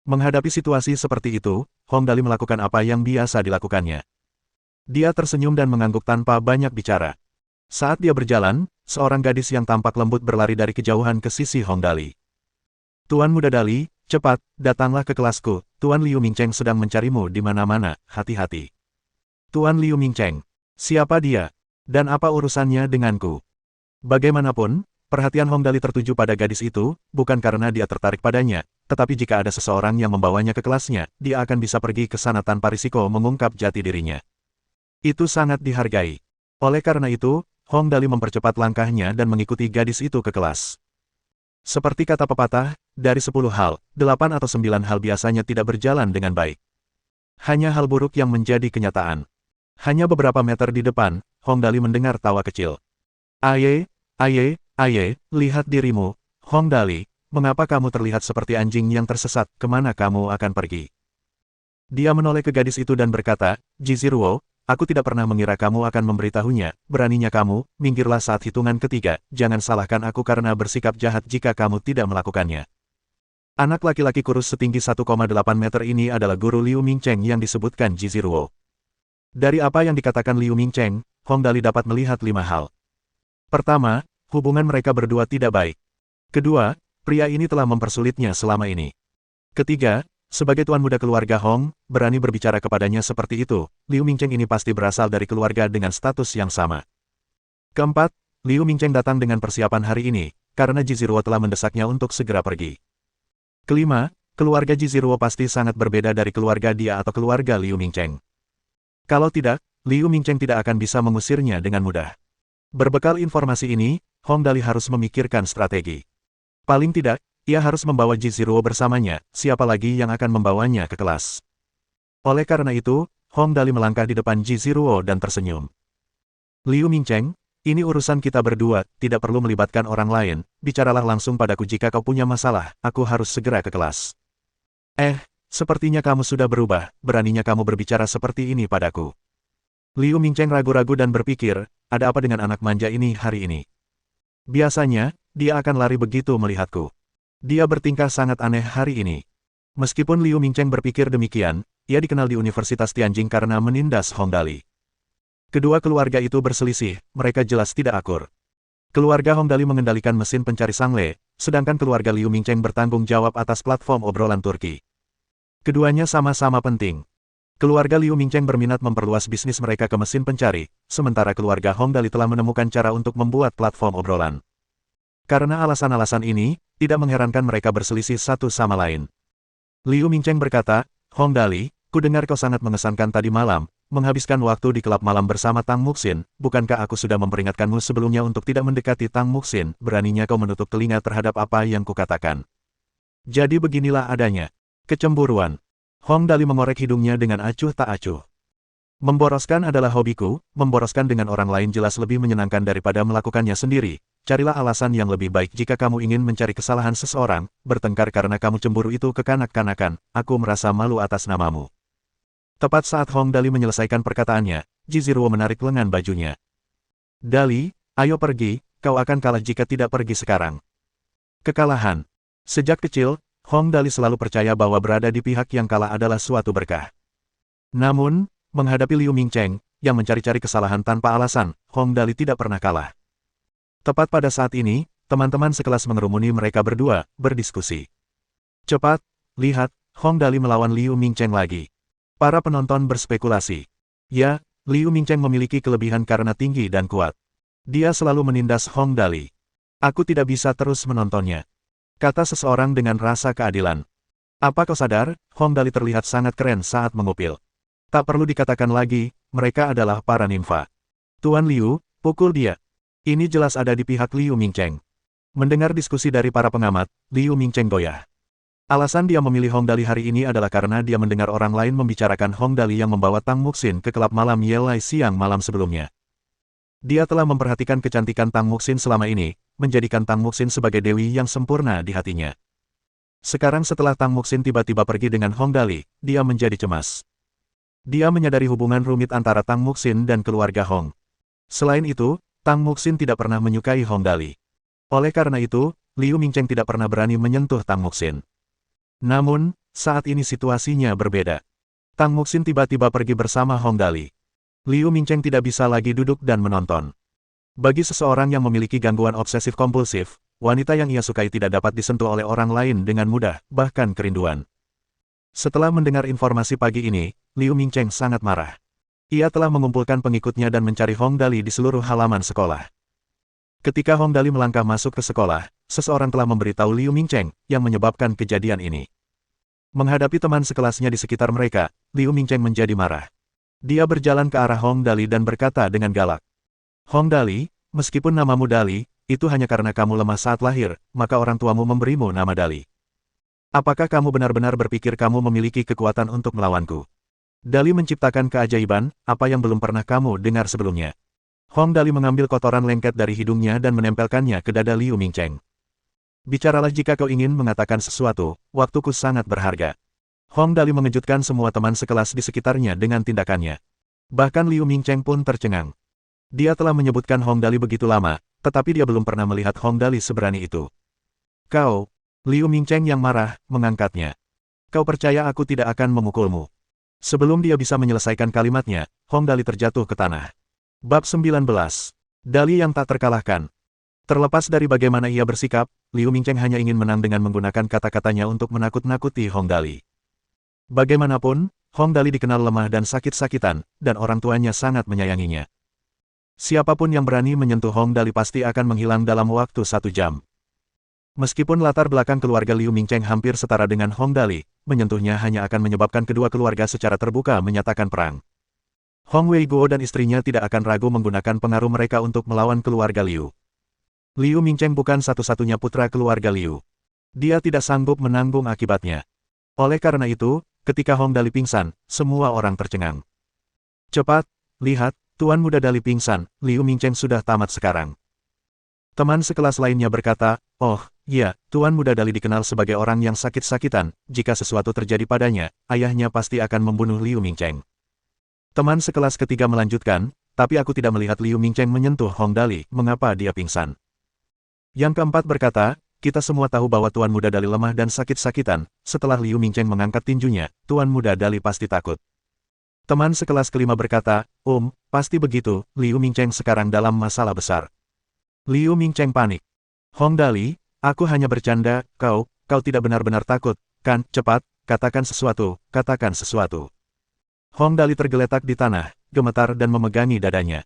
Menghadapi situasi seperti itu, Hong Dali melakukan apa yang biasa dilakukannya. Dia tersenyum dan mengangguk tanpa banyak bicara. Saat dia berjalan, seorang gadis yang tampak lembut berlari dari kejauhan ke sisi Hong Dali. "Tuan Muda Dali, cepat, datanglah ke kelasku, Tuan Liu Mingcheng sedang mencarimu di mana-mana, hati-hati." "Tuan Liu Mingcheng? Siapa dia? Dan apa urusannya denganku?" Bagaimanapun, perhatian Hong Dali tertuju pada gadis itu, bukan karena dia tertarik padanya, tetapi jika ada seseorang yang membawanya ke kelasnya, dia akan bisa pergi ke sana tanpa risiko mengungkap jati dirinya. Itu sangat dihargai. Oleh karena itu, Hong Dali mempercepat langkahnya dan mengikuti gadis itu ke kelas. Seperti kata pepatah, dari 10 hal, 8 atau 9 hal biasanya tidak berjalan dengan baik. Hanya hal buruk yang menjadi kenyataan. Hanya beberapa meter di depan, Hong Dali mendengar tawa kecil. Aye, lihat dirimu, Hong Dali, mengapa kamu terlihat seperti anjing yang tersesat, kemana kamu akan pergi?" Dia menoleh ke gadis itu dan berkata, "Jiziruo, aku tidak pernah mengira kamu akan memberitahunya, beraninya kamu, minggirlah saat hitungan ketiga, jangan salahkan aku karena bersikap jahat jika kamu tidak melakukannya." Anak laki-laki kurus setinggi 1,8 meter ini adalah guru Liu Mingcheng yang disebutkan Jiziruo. Dari apa yang dikatakan Liu Mingcheng, Hong Dali dapat melihat 5 hal. Pertama, hubungan mereka berdua tidak baik. Kedua, pria ini telah mempersulitnya selama ini. Ketiga, sebagai tuan muda keluarga Hong, berani berbicara kepadanya seperti itu, Liu Mingcheng ini pasti berasal dari keluarga dengan status yang sama. Keempat, Liu Mingcheng datang dengan persiapan hari ini, karena Jiziruo telah mendesaknya untuk segera pergi. Kelima, keluarga Jiziruo pasti sangat berbeda dari keluarga dia atau keluarga Liu Mingcheng. Kalau tidak, Liu Mingcheng tidak akan bisa mengusirnya dengan mudah. Berbekal informasi ini, Hong Dali harus memikirkan strategi. Paling tidak, ia harus membawa Jiziruo bersamanya, siapa lagi yang akan membawanya ke kelas. Oleh karena itu, Hong Dali melangkah di depan Jiziruo dan tersenyum. Liu Mingcheng, ini urusan kita berdua, tidak perlu melibatkan orang lain, bicaralah langsung padaku jika kau punya masalah, aku harus segera ke kelas. Sepertinya kamu sudah berubah, beraninya kamu berbicara seperti ini padaku. Liu Mingcheng ragu-ragu dan berpikir, ada apa dengan anak manja ini hari ini? Biasanya, dia akan lari begitu melihatku. Dia bertingkah sangat aneh hari ini. Meskipun Liu Mingcheng berpikir demikian, ia dikenal di Universitas Tianjin karena menindas Hong Dali. Kedua keluarga itu berselisih, mereka jelas tidak akur. Keluarga Hong Dali mengendalikan mesin pencari sangle, sedangkan keluarga Liu Mingcheng bertanggung jawab atas platform obrolan Turki. Keduanya sama-sama penting. Keluarga Liu Mingcheng berminat memperluas bisnis mereka ke mesin pencari, sementara keluarga Hong Dali telah menemukan cara untuk membuat platform obrolan. Karena alasan-alasan ini, tidak mengherankan mereka berselisih satu sama lain. Liu Mingcheng berkata, Hong Dali, ku dengar kau sangat mengesankan tadi malam, menghabiskan waktu di klub malam bersama Tang Muxin, bukankah aku sudah memperingatkanmu sebelumnya untuk tidak mendekati Tang Muxin, beraninya kau menutup telinga terhadap apa yang kukatakan. Jadi beginilah adanya. Kecemburuan. Hong Dali mengorek hidungnya dengan acuh tak acuh. Memboroskan adalah hobiku, memboroskan dengan orang lain jelas lebih menyenangkan daripada melakukannya sendiri. Carilah alasan yang lebih baik jika kamu ingin mencari kesalahan seseorang, bertengkar karena kamu cemburu itu kekanak-kanakan, aku merasa malu atas namamu. Tepat saat Hong Dali menyelesaikan perkataannya, Jiziruo menarik lengan bajunya. Dali, ayo pergi, kau akan kalah jika tidak pergi sekarang. Kekalahan. Sejak kecil, Hong Dali selalu percaya bahwa berada di pihak yang kalah adalah suatu berkah. Namun, menghadapi Liu Mingcheng, yang mencari-cari kesalahan tanpa alasan, Hong Dali tidak pernah kalah. Tepat pada saat ini, teman-teman sekelas mengerumuni mereka berdua, berdiskusi. Cepat, lihat, Hong Dali melawan Liu Mingcheng lagi. Para penonton berspekulasi. Ya, Liu Mingcheng memiliki kelebihan karena tinggi dan kuat. Dia selalu menindas Hong Dali. Aku tidak bisa terus menontonnya. Kata seseorang dengan rasa keadilan. Apa kau sadar, Hong Dali terlihat sangat keren saat mengupil. Tak perlu dikatakan lagi, mereka adalah para nimfa. Tuan Liu, pukul dia. Ini jelas ada di pihak Liu Mingcheng. Mendengar diskusi dari para pengamat, Liu Mingcheng goyah. Alasan dia memilih Hong Dali hari ini adalah karena dia mendengar orang lain membicarakan Hong Dali yang membawa Tang Muxin ke klub malam Yelai siang malam sebelumnya. Dia telah memperhatikan kecantikan Tang Muxin selama ini, menjadikan Tang Muxin sebagai dewi yang sempurna di hatinya. Sekarang setelah Tang Muxin tiba-tiba pergi dengan Hong Dali, dia menjadi cemas. Dia menyadari hubungan rumit antara Tang Muxin dan keluarga Hong. Selain itu, Tang Muxin tidak pernah menyukai Hong Dali. Oleh karena itu, Liu Mingcheng tidak pernah berani menyentuh Tang Muxin. Namun, saat ini situasinya berbeda. Tang Muxin tiba-tiba pergi bersama Hong Dali. Liu Mingcheng tidak bisa lagi duduk dan menonton. Bagi seseorang yang memiliki gangguan obsesif-kompulsif, wanita yang ia sukai tidak dapat disentuh oleh orang lain dengan mudah, bahkan kerinduan. Setelah mendengar informasi pagi ini, Liu Mingcheng sangat marah. Ia telah mengumpulkan pengikutnya dan mencari Hong Dali di seluruh halaman sekolah. Ketika Hong Dali melangkah masuk ke sekolah, seseorang telah memberitahu Liu Mingcheng, yang menyebabkan kejadian ini. Menghadapi teman sekelasnya di sekitar mereka, Liu Mingcheng menjadi marah. Dia berjalan ke arah Hong Dali dan berkata dengan galak. Hong Dali, meskipun namamu Dali, itu hanya karena kamu lemah saat lahir, maka orang tuamu memberimu nama Dali. Apakah kamu benar-benar berpikir kamu memiliki kekuatan untuk melawanku? Dali menciptakan keajaiban, apa yang belum pernah kamu dengar sebelumnya. Hong Dali mengambil kotoran lengket dari hidungnya dan menempelkannya ke dada Liu Mingcheng. Bicaralah jika kau ingin mengatakan sesuatu, waktuku sangat berharga. Hong Dali mengejutkan semua teman sekelas di sekitarnya dengan tindakannya. Bahkan Liu Mingcheng pun tercengang. Dia telah menyebutkan Hong Dali begitu lama, tetapi dia belum pernah melihat Hong Dali seberani itu. Kau, Liu Mingcheng yang marah, mengangkatnya. Kau percaya aku tidak akan memukulmu? Sebelum dia bisa menyelesaikan kalimatnya, Hong Dali terjatuh ke tanah. Bab 19. Dali yang tak terkalahkan. Terlepas dari bagaimana ia bersikap, Liu Mingcheng hanya ingin menang dengan menggunakan kata-katanya untuk menakut-nakuti Hong Dali. Bagaimanapun, Hong Dali dikenal lemah dan sakit-sakitan, dan orang tuanya sangat menyayanginya. Siapapun yang berani menyentuh Hong Dali pasti akan menghilang dalam waktu 1 jam. Meskipun latar belakang keluarga Liu Mingcheng hampir setara dengan Hong Dali, menyentuhnya hanya akan menyebabkan kedua keluarga secara terbuka menyatakan perang. Hong Weiguo dan istrinya tidak akan ragu menggunakan pengaruh mereka untuk melawan keluarga Liu. Liu Mingcheng bukan satu-satunya putra keluarga Liu. Dia tidak sanggup menanggung akibatnya. Oleh karena itu, ketika Hong Dali pingsan, semua orang tercengang. Cepat, lihat, Tuan Muda Dali pingsan, Liu Mingcheng sudah tamat sekarang. Teman sekelas lainnya berkata, oh, iya, Tuan Muda Dali dikenal sebagai orang yang sakit-sakitan, jika sesuatu terjadi padanya, ayahnya pasti akan membunuh Liu Mingcheng. Teman sekelas ketiga melanjutkan, tapi aku tidak melihat Liu Mingcheng menyentuh Hong Dali, mengapa dia pingsan? Yang keempat berkata, kita semua tahu bahwa Tuan Muda Dali lemah dan sakit-sakitan, setelah Liu Mingcheng mengangkat tinjunya, Tuan Muda Dali pasti takut. Teman sekelas kelima berkata, pasti begitu, Liu Mingcheng sekarang dalam masalah besar. Liu Mingcheng panik. Hong Dali, aku hanya bercanda, kau tidak benar-benar takut, kan? Cepat, katakan sesuatu, katakan sesuatu. Hong Dali tergeletak di tanah, gemetar dan memegangi dadanya.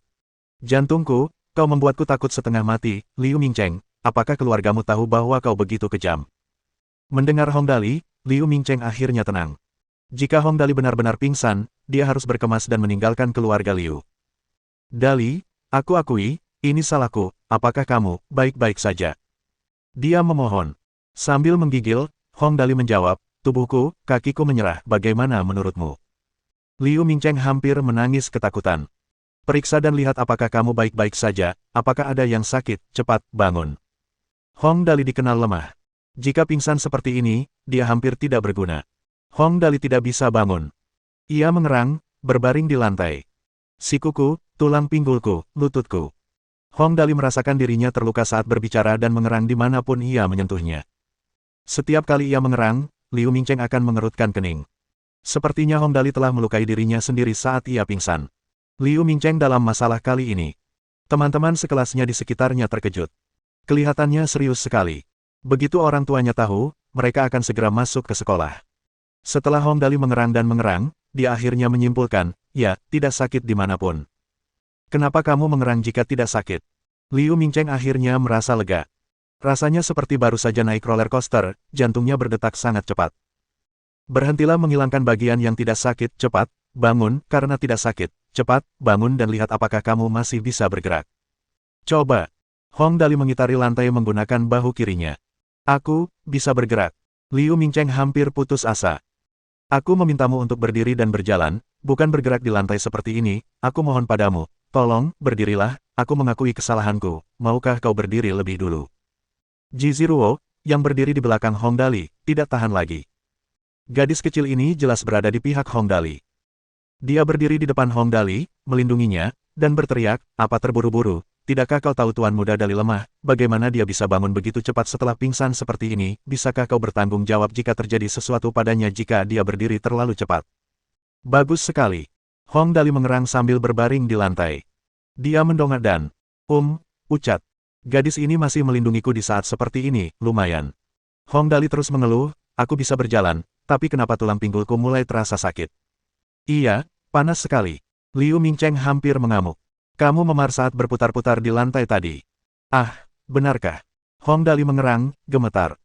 Jantungku, kau membuatku takut setengah mati, Liu Mingcheng, apakah keluargamu tahu bahwa kau begitu kejam? Mendengar Hong Dali, Liu Mingcheng akhirnya tenang. Jika Hong Dali benar-benar pingsan, dia harus berkemas dan meninggalkan keluarga Liu. Dali, aku akui, ini salahku, apakah kamu baik-baik saja? Dia memohon. Sambil menggigil, Hong Dali menjawab, tubuhku, kakiku menyerah, bagaimana menurutmu? Liu Mingcheng hampir menangis ketakutan. Periksa dan lihat apakah kamu baik-baik saja, apakah ada yang sakit, cepat, bangun. Hong Dali dikenal lemah. Jika pingsan seperti ini, dia hampir tidak berguna. Hong Dali tidak bisa bangun. Ia mengerang, berbaring di lantai. Sikuku, tulang pinggulku, lututku. Hong Dali merasakan dirinya terluka saat berbicara dan mengerang dimanapun ia menyentuhnya. Setiap kali ia mengerang, Liu Mingcheng akan mengerutkan kening. Sepertinya Hong Dali telah melukai dirinya sendiri saat ia pingsan. Liu Mingcheng dalam masalah kali ini. Teman-teman sekelasnya di sekitarnya terkejut. Kelihatannya serius sekali. Begitu orang tuanya tahu, mereka akan segera masuk ke sekolah. Setelah Hong Dali mengerang dan mengerang, dia akhirnya menyimpulkan, ya, tidak sakit dimanapun. Kenapa kamu mengerang jika tidak sakit? Liu Mingcheng akhirnya merasa lega. Rasanya seperti baru saja naik roller coaster, jantungnya berdetak sangat cepat. Berhentilah menghilangkan bagian yang tidak sakit, cepat, bangun, karena tidak sakit. Cepat, bangun dan lihat apakah kamu masih bisa bergerak. Coba. Hong Dali mengitari lantai menggunakan bahu kirinya. Aku bisa bergerak. Liu Mingcheng hampir putus asa. Aku memintamu untuk berdiri dan berjalan, bukan bergerak di lantai seperti ini, aku mohon padamu. Tolong, berdirilah, aku mengakui kesalahanku, maukah kau berdiri lebih dulu? Ji Ziruo, yang berdiri di belakang Hong Dali, tidak tahan lagi. Gadis kecil ini jelas berada di pihak Hong Dali. Dia berdiri di depan Hong Dali, melindunginya, dan berteriak, apa terburu-buru, tidakkah kau tahu Tuan Muda Dali lemah, bagaimana dia bisa bangun begitu cepat setelah pingsan seperti ini, bisakah kau bertanggung jawab jika terjadi sesuatu padanya jika dia berdiri terlalu cepat? Bagus sekali. Hong Dali mengerang sambil berbaring di lantai. Dia mendongak dan, ucat. Gadis ini masih melindungiku di saat seperti ini, lumayan. Hong Dali terus mengeluh, aku bisa berjalan, tapi kenapa tulang pinggulku mulai terasa sakit? Iya, panas sekali. Liu Mingcheng hampir mengamuk. Kamu memar saat berputar-putar di lantai tadi. Ah, benarkah? Hong Dali mengerang, gemetar.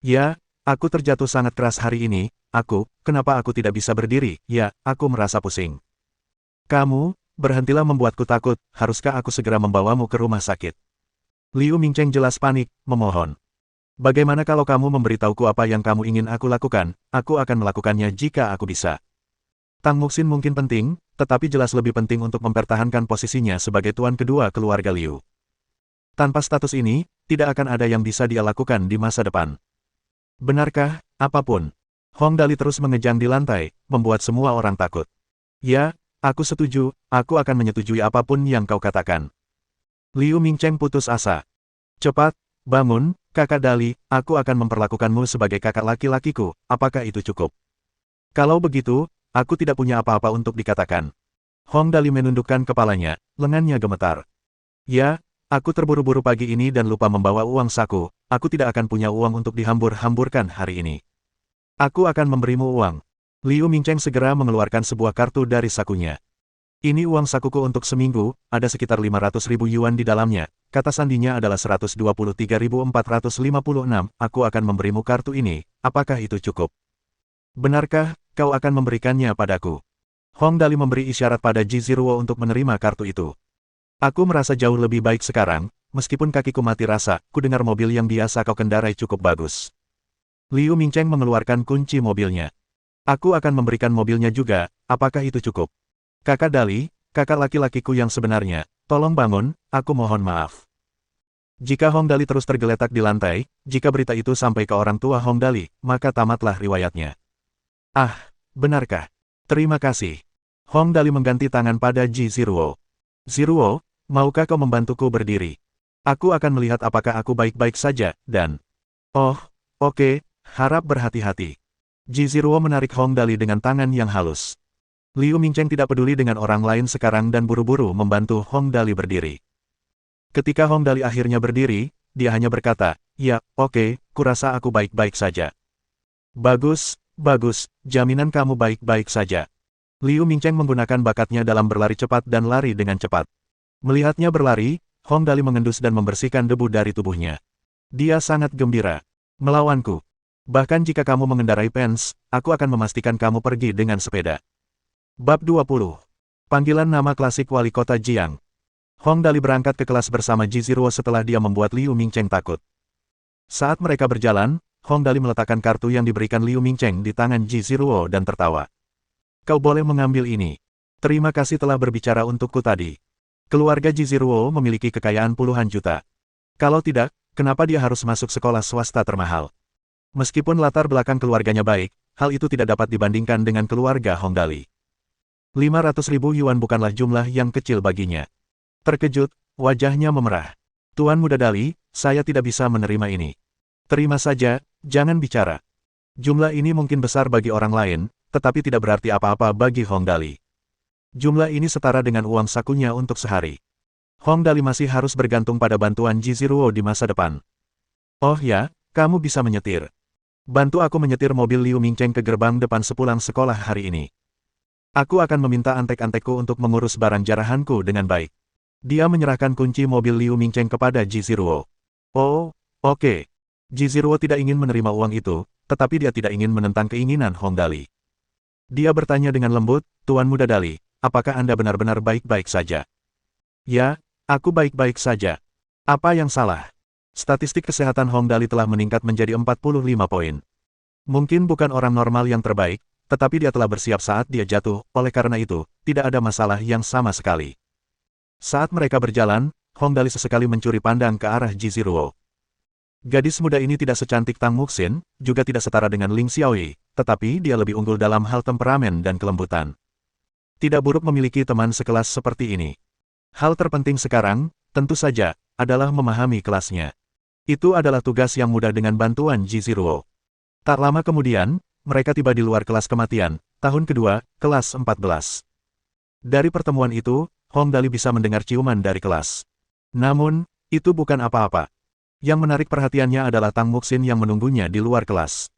Ya, aku terjatuh sangat keras hari ini, kenapa aku tidak bisa berdiri, ya, aku merasa pusing. Kamu, berhentilah membuatku takut, haruskah aku segera membawamu ke rumah sakit? Liu Mingcheng jelas panik, memohon. Bagaimana kalau kamu memberitahuku apa yang kamu ingin aku lakukan, aku akan melakukannya jika aku bisa. Tang Muxin mungkin penting, tetapi jelas lebih penting untuk mempertahankan posisinya sebagai tuan kedua keluarga Liu. Tanpa status ini, tidak akan ada yang bisa dia lakukan di masa depan. Benarkah, apapun? Hong Dali terus mengejang di lantai, membuat semua orang takut. Ya, aku setuju, aku akan menyetujui apapun yang kau katakan. Liu Mingcheng putus asa. Cepat, bangun, kakak Dali, aku akan memperlakukanmu sebagai kakak laki-lakiku, apakah itu cukup? Kalau begitu, aku tidak punya apa-apa untuk dikatakan. Hong Dali menundukkan kepalanya, lengannya gemetar. Ya, aku terburu-buru pagi ini dan lupa membawa uang saku, aku tidak akan punya uang untuk dihambur-hamburkan hari ini. Aku akan memberimu uang. Liu Mingcheng segera mengeluarkan sebuah kartu dari sakunya. Ini uang sakuku untuk seminggu, ada sekitar 500.000 yuan di dalamnya, kata sandinya adalah 123.456, aku akan memberimu kartu ini, apakah itu cukup? Benarkah, kau akan memberikannya padaku? Hong Dali memberi isyarat pada Ji Ziruo untuk menerima kartu itu. Aku merasa jauh lebih baik sekarang, meskipun kakiku mati rasa, ku dengar mobil yang biasa kau kendarai cukup bagus. Liu Mingcheng mengeluarkan kunci mobilnya. Aku akan memberikan mobilnya juga, apakah itu cukup? Kakak Dali, kakak laki-lakiku yang sebenarnya, tolong bangun, aku mohon maaf. Jika Hong Dali terus tergeletak di lantai, jika berita itu sampai ke orang tua Hong Dali, maka tamatlah riwayatnya. Ah, benarkah? Terima kasih. Hong Dali mengganti tangan pada Ji Ziruo. Ziruo, maukah kau membantuku berdiri? Aku akan melihat apakah aku baik-baik saja, dan... Oh, oke, harap berhati-hati. Ji Ziruo menarik Hong Dali dengan tangan yang halus. Liu Mingcheng tidak peduli dengan orang lain sekarang dan buru-buru membantu Hong Dali berdiri. Ketika Hong Dali akhirnya berdiri, dia hanya berkata, "Ya, oke, kurasa aku baik-baik saja." Bagus, bagus, jaminan kamu baik-baik saja. Liu Mingcheng menggunakan bakatnya dalam berlari cepat dan lari dengan cepat. Melihatnya berlari, Hong Dali mengendus dan membersihkan debu dari tubuhnya. Dia sangat gembira. Melawanku. Bahkan jika kamu mengendarai pens, aku akan memastikan kamu pergi dengan sepeda. Bab 20. Panggilan nama klasik wali kota Jiang. Hong Dali berangkat ke kelas bersama Ji Ziruo setelah dia membuat Liu Mingcheng takut. Saat mereka berjalan, Hong Dali meletakkan kartu yang diberikan Liu Mingcheng di tangan Ji Ziruo dan tertawa. Kau boleh mengambil ini. Terima kasih telah berbicara untukku tadi. Keluarga Ji Ziruo memiliki kekayaan puluhan juta. Kalau tidak, kenapa dia harus masuk sekolah swasta termahal? Meskipun latar belakang keluarganya baik, hal itu tidak dapat dibandingkan dengan keluarga Hong Dali. 500.000 yuan bukanlah jumlah yang kecil baginya. Terkejut, wajahnya memerah. Tuan Muda Dali, saya tidak bisa menerima ini. Terima saja, jangan bicara. Jumlah ini mungkin besar bagi orang lain, tetapi tidak berarti apa-apa bagi Hong Dali. Jumlah ini setara dengan uang sakunya untuk sehari. Hong Dali masih harus bergantung pada bantuan Ji Ziruo di masa depan. Oh ya, kamu bisa menyetir. Bantu aku menyetir mobil Liu Mingcheng ke gerbang depan sepulang sekolah hari ini. Aku akan meminta antek-antekku untuk mengurus barang jarahanku dengan baik. Dia menyerahkan kunci mobil Liu Mingcheng kepada Ji Ziruo. Oh, oke. Ji Ziruo tidak ingin menerima uang itu, tetapi dia tidak ingin menentang keinginan Hong Dali. Dia bertanya dengan lembut, Tuan Muda Dali, apakah Anda benar-benar baik-baik saja? Ya, aku baik-baik saja. Apa yang salah? Statistik kesehatan Hong Dali telah meningkat menjadi 45 poin. Mungkin bukan orang normal yang terbaik, tetapi dia telah bersiap saat dia jatuh, oleh karena itu, tidak ada masalah yang sama sekali. Saat mereka berjalan, Hong Dali sesekali mencuri pandang ke arah Ji Ziruo. Gadis muda ini tidak secantik Tang Muxin, juga tidak setara dengan Ling Xiaoyi, tetapi dia lebih unggul dalam hal temperamen dan kelembutan. Tidak buruk memiliki teman sekelas seperti ini. Hal terpenting sekarang, tentu saja, adalah memahami kelasnya. Itu adalah tugas yang mudah dengan bantuan Ji Ziruo. Tak lama kemudian, mereka tiba di luar kelas kematian, tahun kedua, kelas 14. Dari pertemuan itu, Hong Dali bisa mendengar ciuman dari kelas. Namun, itu bukan apa-apa. Yang menarik perhatiannya adalah Tang Muxin yang menunggunya di luar kelas.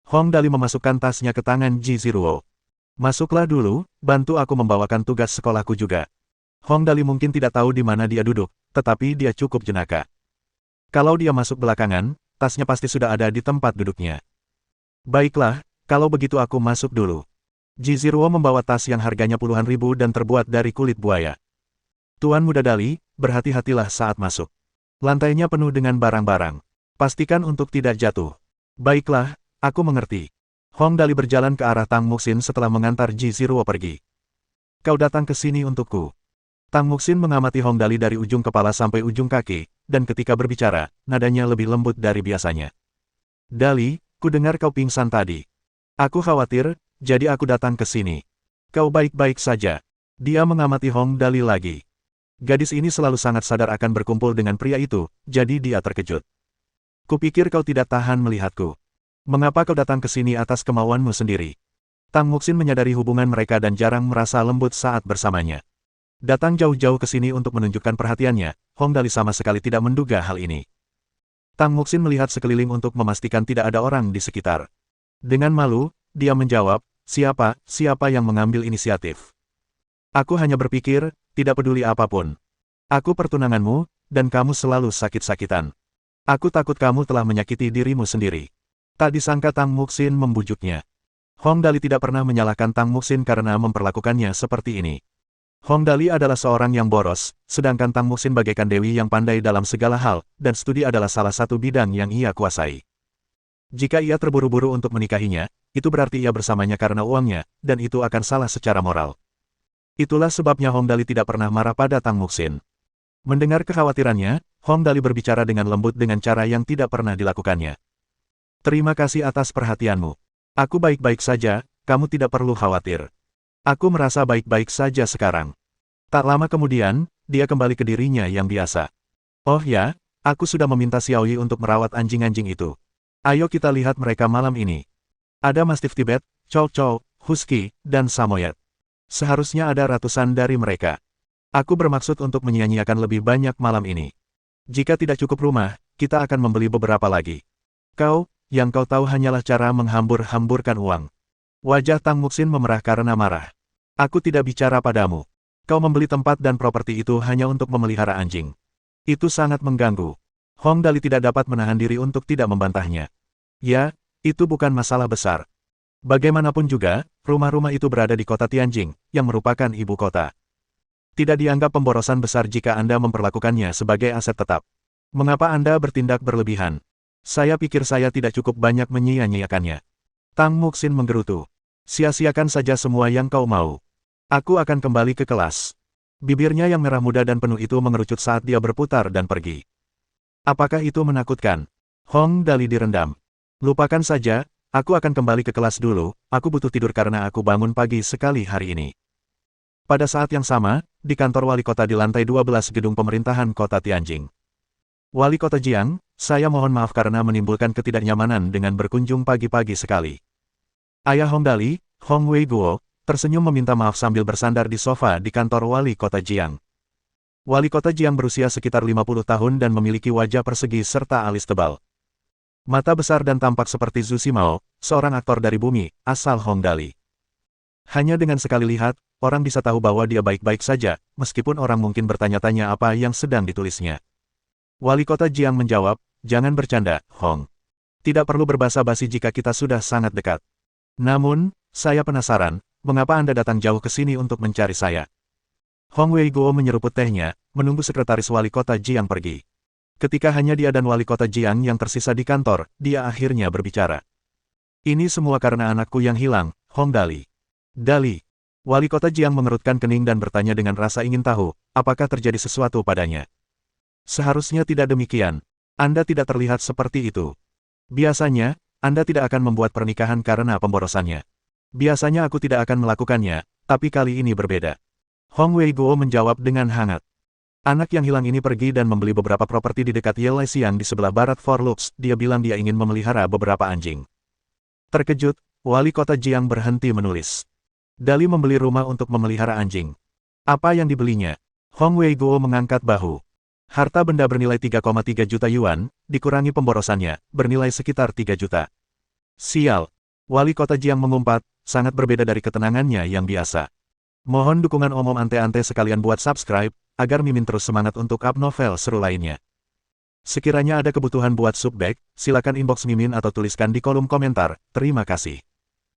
Hong Dali memasukkan tasnya ke tangan Ji Ziruo. Masuklah dulu, bantu aku membawakan tugas sekolahku juga. Hong Dali mungkin tidak tahu di mana dia duduk, tetapi dia cukup jenaka. Kalau dia masuk belakangan, tasnya pasti sudah ada di tempat duduknya. Baiklah, kalau begitu aku masuk dulu. Ji Ziruo membawa tas yang harganya puluhan ribu dan terbuat dari kulit buaya. Tuan Muda Dali, berhati-hatilah saat masuk. Lantainya penuh dengan barang-barang. Pastikan untuk tidak jatuh. Baiklah, aku mengerti. Hong Dali berjalan ke arah Tang Muxin setelah mengantar Ji Ziruo pergi. Kau datang ke sini untukku. Tang Muxin mengamati Hong Dali dari ujung kepala sampai ujung kaki, dan ketika berbicara, nadanya lebih lembut dari biasanya. Dali, ku dengar kau pingsan tadi. Aku khawatir, jadi aku datang ke sini. Kau baik-baik saja. Dia mengamati Hong Dali lagi. Gadis ini selalu sangat sadar akan berkumpul dengan pria itu, jadi dia terkejut. Kupikir kau tidak tahan melihatku. Mengapa kau datang ke sini atas kemauanmu sendiri? Tang Muxin menyadari hubungan mereka dan jarang merasa lembut saat bersamanya. Datang jauh-jauh ke sini untuk menunjukkan perhatiannya, Hong Dali sama sekali tidak menduga hal ini. Tang Muxin melihat sekeliling untuk memastikan tidak ada orang di sekitar. Dengan malu, dia menjawab, siapa yang mengambil inisiatif? Aku hanya berpikir, tidak peduli apapun. Aku pertunanganmu, dan kamu selalu sakit-sakitan. Aku takut kamu telah menyakiti dirimu sendiri. Tak disangka Tang Muxin membujuknya. Hong Dali tidak pernah menyalahkan Tang Muxin karena memperlakukannya seperti ini. Hong Dali adalah seorang yang boros, sedangkan Tang Muxin bagaikan dewi yang pandai dalam segala hal, dan studi adalah salah satu bidang yang ia kuasai. Jika ia terburu-buru untuk menikahinya, itu berarti ia bersamanya karena uangnya, dan itu akan salah secara moral. Itulah sebabnya Hong Dali tidak pernah marah pada Tang Muxin. Mendengar kekhawatirannya, Hong Dali berbicara dengan lembut dengan cara yang tidak pernah dilakukannya. Terima kasih atas perhatianmu. Aku baik-baik saja, kamu tidak perlu khawatir. Aku merasa baik-baik saja sekarang. Tak lama kemudian, dia kembali ke dirinya yang biasa. Oh ya, aku sudah meminta Xiaoyi untuk merawat anjing-anjing itu. Ayo kita lihat mereka malam ini. Ada Mastiff Tibet, Chow Chow, Husky, dan Samoyed. Seharusnya ada ratusan dari mereka. Aku bermaksud untuk menyia-nyiakan lebih banyak malam ini. Jika tidak cukup rumah, kita akan membeli beberapa lagi. Yang kau tahu hanyalah cara menghambur-hamburkan uang. Wajah Tang Muxin memerah karena marah. Aku tidak bicara padamu. Kau membeli tempat dan properti itu hanya untuk memelihara anjing. Itu sangat mengganggu. Hong Dali tidak dapat menahan diri untuk tidak membantahnya. Ya, itu bukan masalah besar. Bagaimanapun juga, rumah-rumah itu berada di kota Tianjing, yang merupakan ibu kota. Tidak dianggap pemborosan besar jika Anda memperlakukannya sebagai aset tetap. Mengapa Anda bertindak berlebihan? Saya pikir saya tidak cukup banyak menyia-nyiakannya. Tang Muxin menggerutu. Sia-siakan saja semua yang kau mau. Aku akan kembali ke kelas. Bibirnya yang merah muda dan penuh itu mengerucut saat dia berputar dan pergi. Apakah itu menakutkan? Hong Dali direndam. Lupakan saja, aku akan kembali ke kelas dulu, aku butuh tidur karena aku bangun pagi sekali hari ini. Pada saat yang sama, di kantor wali kota di lantai 12 gedung pemerintahan kota Tianjing. Wali kota Jiang, saya mohon maaf karena menimbulkan ketidaknyamanan dengan berkunjung pagi-pagi sekali. Ayah Hong Dali, Hong Wei Guo, tersenyum meminta maaf sambil bersandar di sofa di kantor wali kota Jiang. Wali kota Jiang berusia sekitar 50 tahun dan memiliki wajah persegi serta alis tebal. Mata besar dan tampak seperti Zhu Ximao, seorang aktor dari bumi, asal Hong Dali. Hanya dengan sekali lihat, orang bisa tahu bahwa dia baik-baik saja, meskipun orang mungkin bertanya-tanya apa yang sedang ditulisnya. Wali kota Jiang menjawab, jangan bercanda, Hong. Tidak perlu berbasa-basi jika kita sudah sangat dekat. Namun, saya penasaran, mengapa Anda datang jauh ke sini untuk mencari saya? Hong Wei Guo menyeruput tehnya, menunggu sekretaris wali kota Jiang pergi. Ketika hanya dia dan wali kota Jiang yang tersisa di kantor, dia akhirnya berbicara. Ini semua karena anakku yang hilang, Hong Dali. Dali. Wali kota Jiang mengerutkan kening dan bertanya dengan rasa ingin tahu, apakah terjadi sesuatu padanya. Seharusnya tidak demikian. Anda tidak terlihat seperti itu. Biasanya, Anda tidak akan membuat pernikahan karena pemborosannya. Biasanya aku tidak akan melakukannya, tapi kali ini berbeda. Hong Wei Guo menjawab dengan hangat. Anak yang hilang ini pergi dan membeli beberapa properti di dekat Yelaisiang di sebelah barat Forlux. Dia bilang dia ingin memelihara beberapa anjing. Terkejut, wali kota Jiang berhenti menulis. Dali membeli rumah untuk memelihara anjing. Apa yang dibelinya? Hong Wei Guo mengangkat bahu. Harta benda bernilai 3,3 juta yuan, dikurangi pemborosannya, bernilai sekitar 3 juta. Sial. Wali kota Jiang mengumpat, sangat berbeda dari ketenangannya yang biasa. Mohon dukungan Om Ante-Ante sekalian buat subscribe, agar Mimin terus semangat untuk up novel seru lainnya. Sekiranya ada kebutuhan buat subback, silakan inbox Mimin atau tuliskan di kolom komentar. Terima kasih.